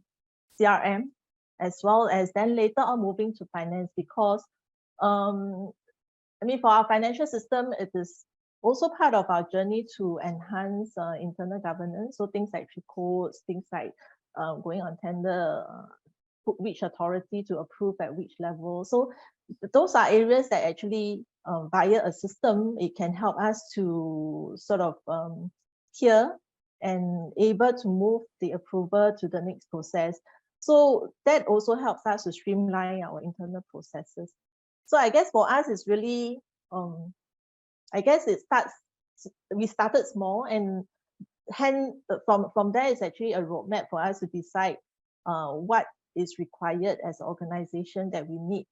CRM, as well as then later on moving to finance, because I mean, for our financial system, it is also part of our journey to enhance internal governance. So things like codes, things like going on tender, which authority to approve at which level. So those are areas that actually via a system, it can help us to sort of hear and able to move the approval to the next process. So that also helps us to streamline our internal processes. So I guess for us, it's really, I guess we started small, and hence from there is actually a roadmap for us to decide what is required as an organization that we need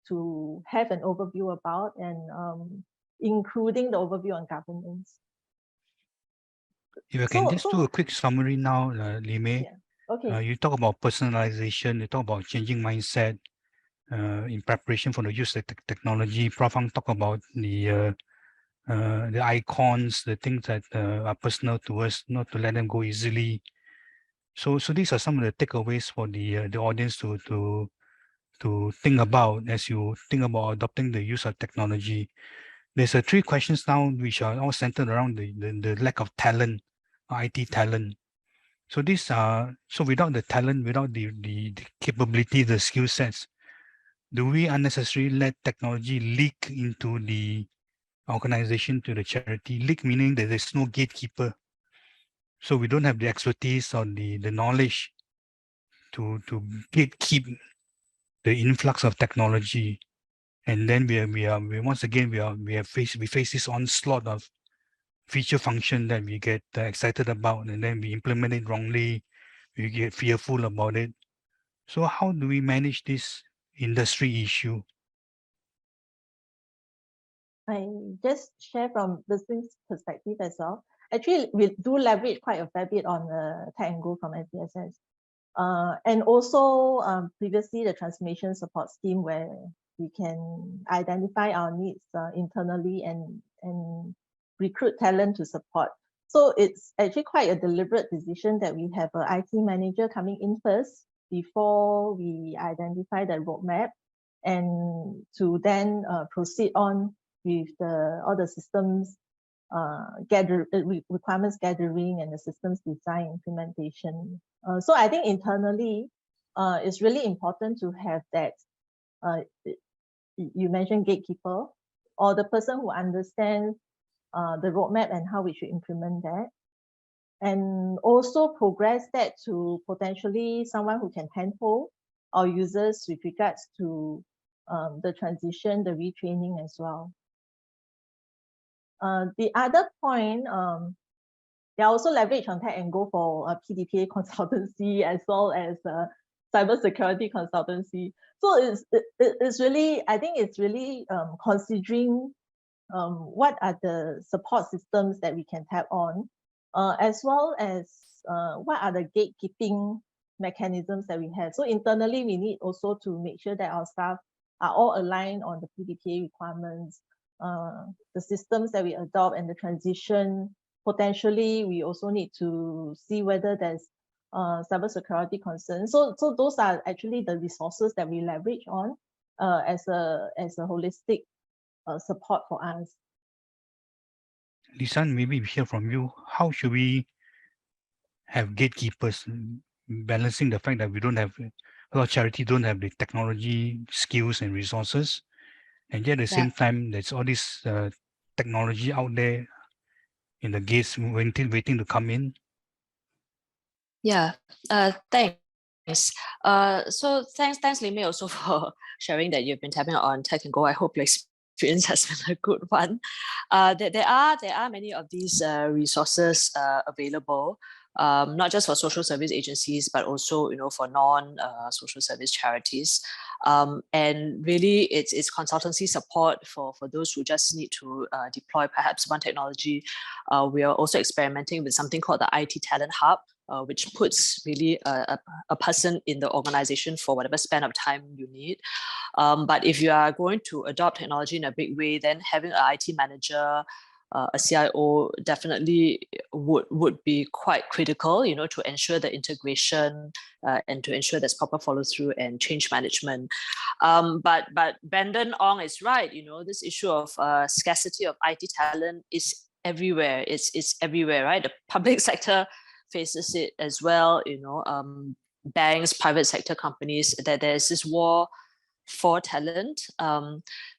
to have an overview about, and including the overview on governance. If I can just do a quick summary now, Li Mei. Yeah. Okay. You talk about personalization, you talk about changing mindset in preparation for the use of technology. Prof talk about the icons, the things that are personal to us, not to let them go easily. So these are some of the takeaways for the audience to think about as you think about adopting the use of technology. There's 3 questions now which are all centered around the lack of talent, IT talent. So these are, so without the talent, without the capability, the skill sets, do we unnecessarily let technology leak into the organization, to the charity? Leak meaning that there's no gatekeeper. So we don't have the expertise or the knowledge to gatekeep the influx of technology. And then we once again we face this onslaught of feature function that we get excited about, and then we implement it wrongly, we get fearful about it. So how do we manage this industry issue? I just share from Bizlink's perspective as well. Actually, we do leverage quite a fair bit on the Tech and Go from SIAS. And also previously the transformation support scheme, where we can identify our needs internally and recruit talent to support. So it's actually quite a deliberate decision that we have an IT manager coming in first before we identify the roadmap, and to then proceed on with all the systems requirements gathering and the systems design implementation. So I think internally, it's really important to have that you mentioned gatekeeper, or the person who understands the roadmap and how we should implement that. And also progress that to potentially someone who can handhold our users with regards to the transition, the retraining as well. The other point, they also leverage on tech and go for a PDPA consultancy as well as cybersecurity consultancy. So it's really, I think it's really considering what are the support systems that we can tap on, as well as what are the gatekeeping mechanisms that we have. So internally, we need also to make sure that our staff are all aligned on the PDPA requirements, the systems that we adopt and the transition. Potentially, we also need to see whether there's cybersecurity concerns. So those are actually the resources that we leverage on as a holistic support for us. Lisan, maybe we hear from you. How should we have gatekeepers, balancing the fact that we don't have, a lot of charity don't have the technology skills and resources, and yet at the same time, there's all this technology out there in the gates waiting to come in. Yeah, thanks. So thanks, Limei, also for sharing that you've been tapping on Tech and Go. I hope your experience has been a good one. There are many of these resources available, not just for social service agencies, but also for non-social service charities. And really, it's consultancy support for those who just need to deploy perhaps one technology. We are also experimenting with something called the IT Talent Hub, which puts really a person in the organization for whatever span of time you need. But if you are going to adopt technology in a big way, then having an IT manager, a CIO definitely would be quite critical, to ensure the integration and to ensure there's proper follow through and change management. But Brandon Ong is right. This issue of scarcity of IT talent is everywhere. It's everywhere, right? The public sector faces it as well. Banks, private sector companies. That there's this war for talent.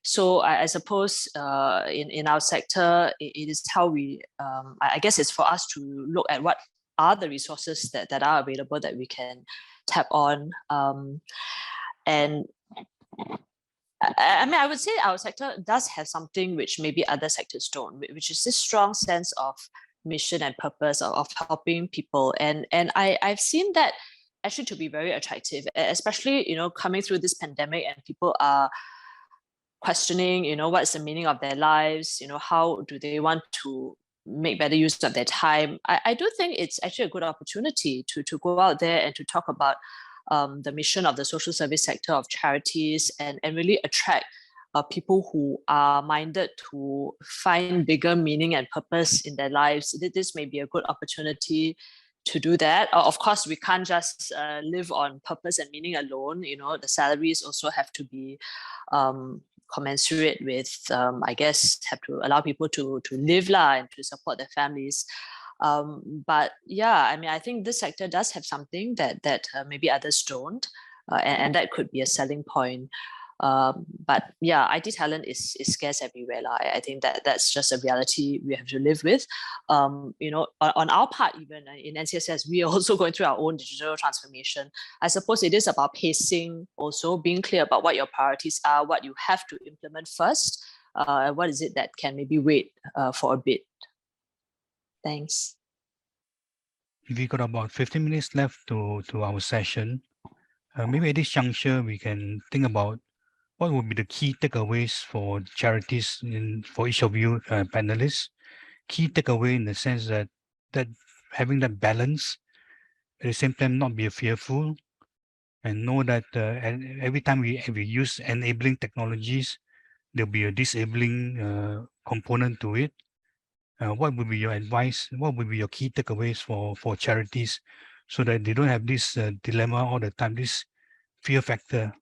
So I suppose in our sector, it is how we, I guess it's for us to look at what are the resources that are available that we can tap on. And I mean, I would say our sector does have something which maybe other sectors don't, which is this strong sense of mission and purpose of helping people. And I've seen that actually to be very attractive, especially, coming through this pandemic and people are questioning, what's the meaning of their lives, how do they want to make better use of their time. I do think it's actually a good opportunity to go out there and to talk about the mission of the social service sector, of charities, and really attract people who are minded to find bigger meaning and purpose in their lives. This may be a good opportunity to do that. Of course, we can't just live on purpose and meaning alone. The salaries also have to be commensurate with, I guess, have to allow people to live and to support their families. But yeah, I mean, I think this sector does have something that maybe others don't, and that could be a selling point. But yeah, IT talent is scarce everywhere. I think that's just a reality we have to live with. On our part, even in NCSS, we are also going through our own digital transformation. I suppose it is about pacing, also being clear about what your priorities are, what you have to implement first, what is it that can maybe wait for a bit. Thanks. We got about 15 minutes left to our session. Maybe at this juncture, we can think about what would be the key takeaways for charities for each of you panelists. Key takeaway in the sense that having that balance, at the same time not be fearful, and know that every time we use enabling technologies, there'll be a disabling component to it. What would be your advice? What would be your key takeaways for charities so that they don't have this dilemma all the time, this fear factor?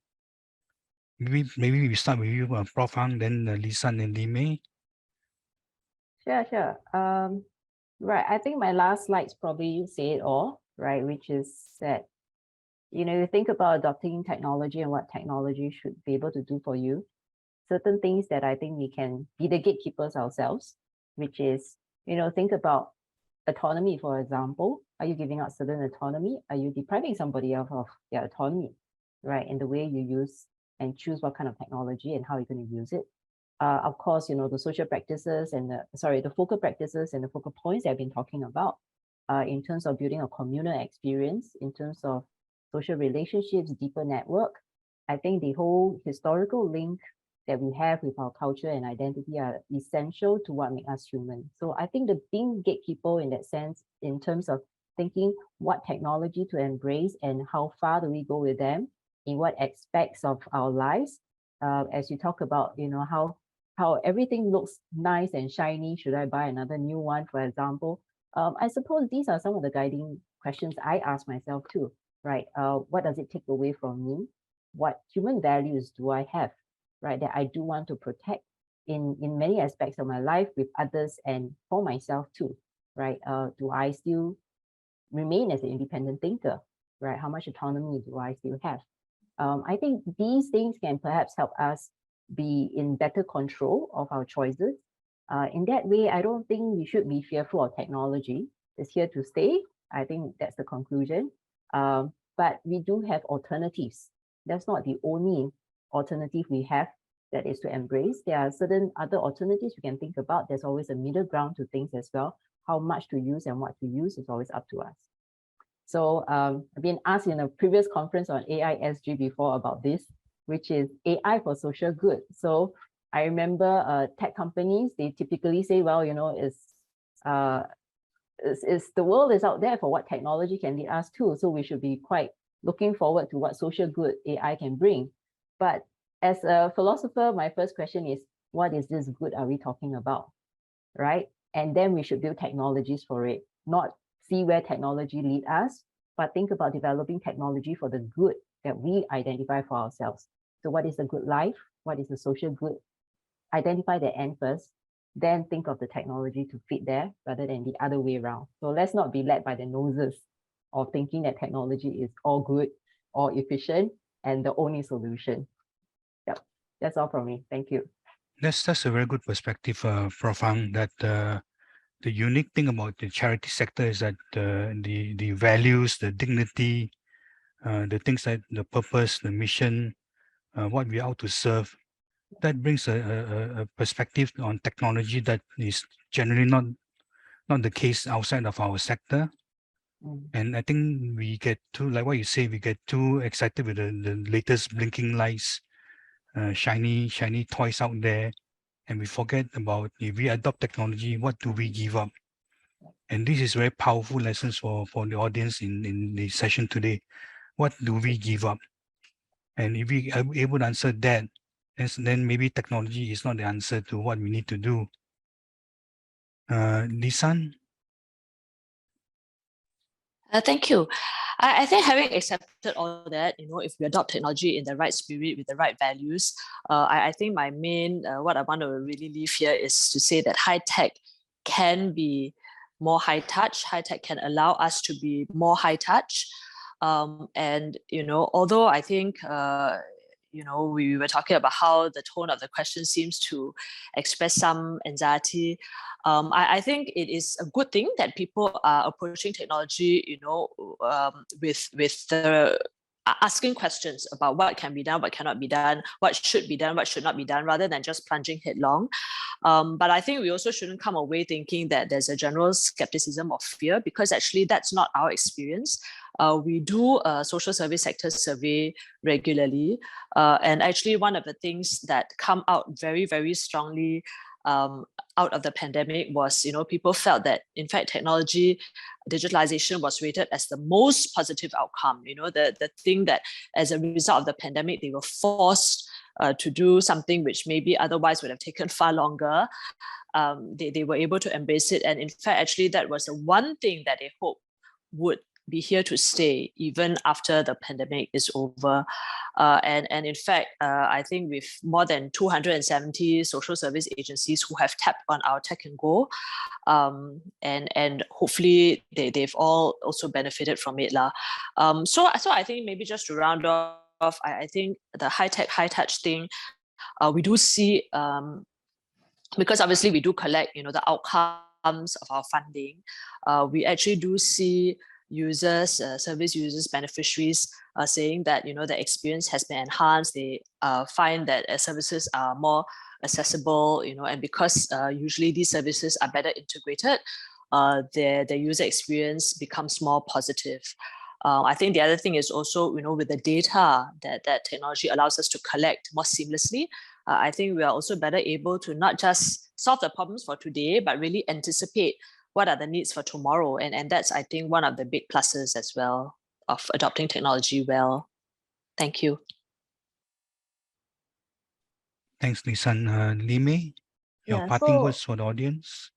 Maybe we start with you, Prof. Hang, then Lisan and Limei. Sure. Right. I think my last slides probably say it all, right? Which is that You think about adopting technology and what technology should be able to do for you. Certain things that I think we can be the gatekeepers ourselves, which is, think about autonomy, for example. Are you giving out certain autonomy? Are you depriving somebody else of their autonomy, right? In the way you use and choose what kind of technology and how you're going to use it. Of course, the social practices and the focal practices and the focal points that I've been talking about in terms of building a communal experience, in terms of social relationships, deeper network. I think the whole historical link that we have with our culture and identity are essential to what makes us human. So I think the being gatekeeper in that sense, in terms of thinking what technology to embrace and how far do we go with them, in what aspects of our lives, as you talk about, how everything looks nice and shiny. Should I buy another new one, for example? I suppose these are some of the guiding questions I ask myself too, right? What does it take away from me? What human values do I have, right, that I do want to protect in many aspects of my life with others and for myself too, right? Do I still remain as an independent thinker, right? How much autonomy do I still have? I think these things can perhaps help us be in better control of our choices. In that way, I don't think we should be fearful of technology. It's here to stay. I think that's the conclusion. But we do have alternatives. That's not the only alternative we have that is to embrace. There are certain other alternatives we can think about. There's always a middle ground to things as well. How much to use and what to use is always up to us. So I've been asked in a previous conference on AISG before about this, which is AI for social good. So I remember tech companies, they typically say, well, the world is out there for what technology can lead us to. So we should be quite looking forward to what social good AI can bring. But as a philosopher, my first question is, what is this good are we talking about, right? And then we should build technologies for it, not see where technology lead us, but think about developing technology for the good that we identify for ourselves. So what is the good life? What is the social good? Identify the end first, then think of the technology to fit there rather than the other way around. So let's not be led by the noses of thinking that technology is all good or efficient and the only solution. Yep, that's all from me. Thank you. That's a very good perspective, Prof. Ang, that the unique thing about the charity sector is that the values, the dignity, the things like the purpose, the mission, what we are out to serve, that brings a perspective on technology that is generally not the case outside of our sector. And I think we get too, like what you say, we get too excited with the latest blinking lights, shiny toys out there, and we forget about if we adopt technology, what do we give up? And this is very powerful lessons for the audience in the session today. What do we give up? And if we are able to answer that, then maybe technology is not the answer to what we need to do. Lisan? Thank you. I think having accepted all that, if we adopt technology in the right spirit with the right values, I think my main, what I want to really leave here is to say that high tech can be more high touch. High tech can allow us to be more high touch. And, although I think, we were talking about how the tone of the question seems to express some anxiety. I think it is a good thing that people are approaching technology, with the asking questions about what can be done, what cannot be done, what should be done, what should not be done, rather than just plunging headlong. But I think we also shouldn't come away thinking that there's a general skepticism or fear, because actually that's not our experience. We do a social service sector survey regularly. And actually one of the things that come out very, very strongly out of the pandemic was, people felt that in fact technology, digitalization was rated as the most positive outcome, the thing that as a result of the pandemic, they were forced to do something which maybe otherwise would have taken far longer. They were able to embrace it. And in fact, actually that was the one thing that they hope would be here to stay even after the pandemic is over. And in fact, I think with more than 270 social service agencies who have tapped on our Tech and Go, and hopefully they've all also benefited from it. So I think maybe just to round off, I think the high-tech, high-touch thing, we do see, because obviously we do collect, the outcomes of our funding. We actually do see users, service users, beneficiaries saying that, the experience has been enhanced. They find that services are more accessible, and because usually these services are better integrated, their user experience becomes more positive. I think the other thing is also, with the data that technology allows us to collect more seamlessly, I think we are also better able to not just solve the problems for today, but really anticipate what are the needs for tomorrow. And that's, I think, one of the big pluses as well of adopting technology well. Thank you. Thanks, Lisan. Lime, your parting words for the audience.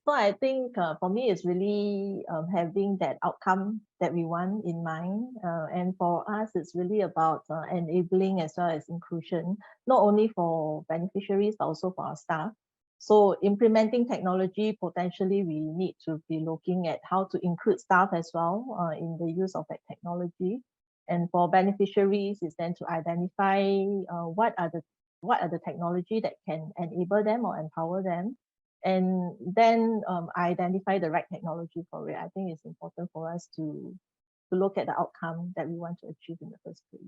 So I think for me, it's really having that outcome that we want in mind. And for us, it's really about enabling as well as inclusion, not only for beneficiaries, but also for our staff. So implementing technology, potentially we need to be looking at how to include staff as well in the use of that technology. And for beneficiaries, is then to identify what are the technology that can enable them or empower them, and then identify the right technology for it. I think it's important for us to look at the outcome that we want to achieve in the first place.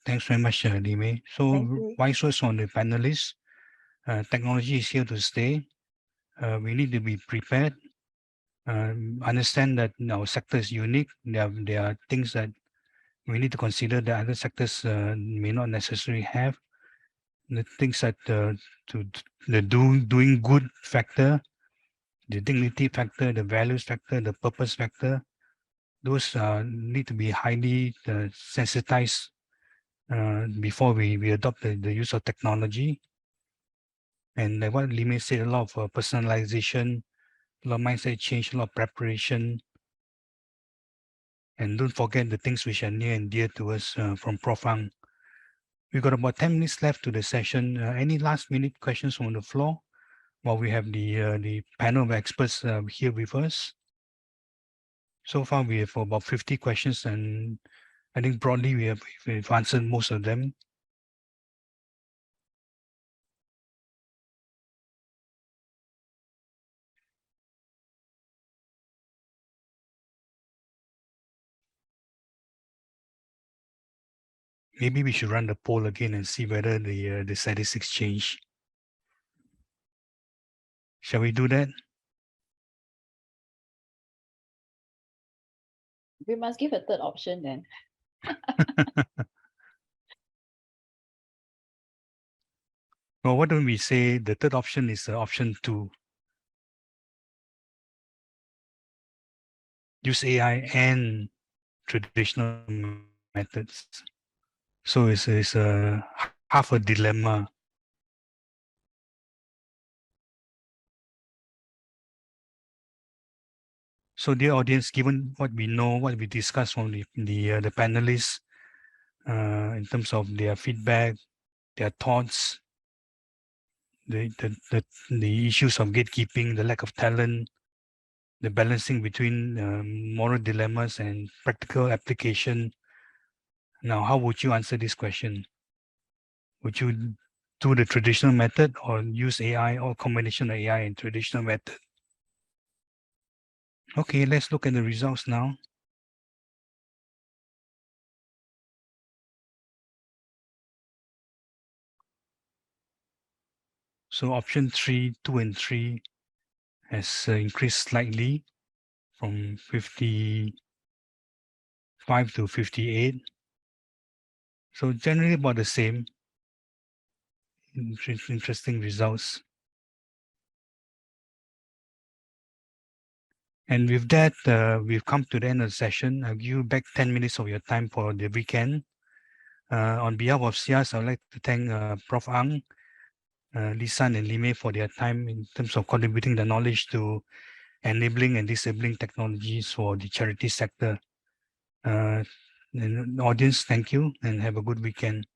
Thanks very much, Lime. So, wise words on the panelists. Technology is here to stay. We need to be prepared. Understand that our sector is unique. There are things that we need to consider that other sectors may not necessarily have. The things that the doing good factor, the dignity factor, the values factor, the purpose factor, those need to be highly sensitized before we adopt the use of technology. And like what Lime said, a lot of personalization, a lot of mindset change, a lot of preparation. And don't forget the things which are near and dear to us from Prof. Ang. We've got about 10 minutes left to the session. Any last minute questions from the floor while we have the panel of experts here with us? So far, we have about 50 questions, and I think broadly we've answered most of them. Maybe we should run the poll again and see whether the statistics change. Shall we do that? We must give a third option then. Well, why don't we say the third option is option 2? Use AI and traditional methods. So it's half a dilemma. So, dear audience, given what we know, what we discussed from the panelists, in terms of their feedback, their thoughts, the issues of gatekeeping, the lack of talent, the balancing between moral dilemmas and practical application. Now, how would you answer this question? Would you do the traditional method or use AI or combination of AI and traditional method? Okay, let's look at the results now. So option 3, 2 and 3 has increased slightly from 55 to 58. So generally about the same. Interesting results. And with that, we've come to the end of the session. I'll give you back 10 minutes of your time for the weekend. On behalf of SIAS, I would like to thank Prof. Ang, Lisan and Lime for their time in terms of contributing the knowledge to enabling and disabling technologies for the charity sector. And the audience, thank you and have a good weekend.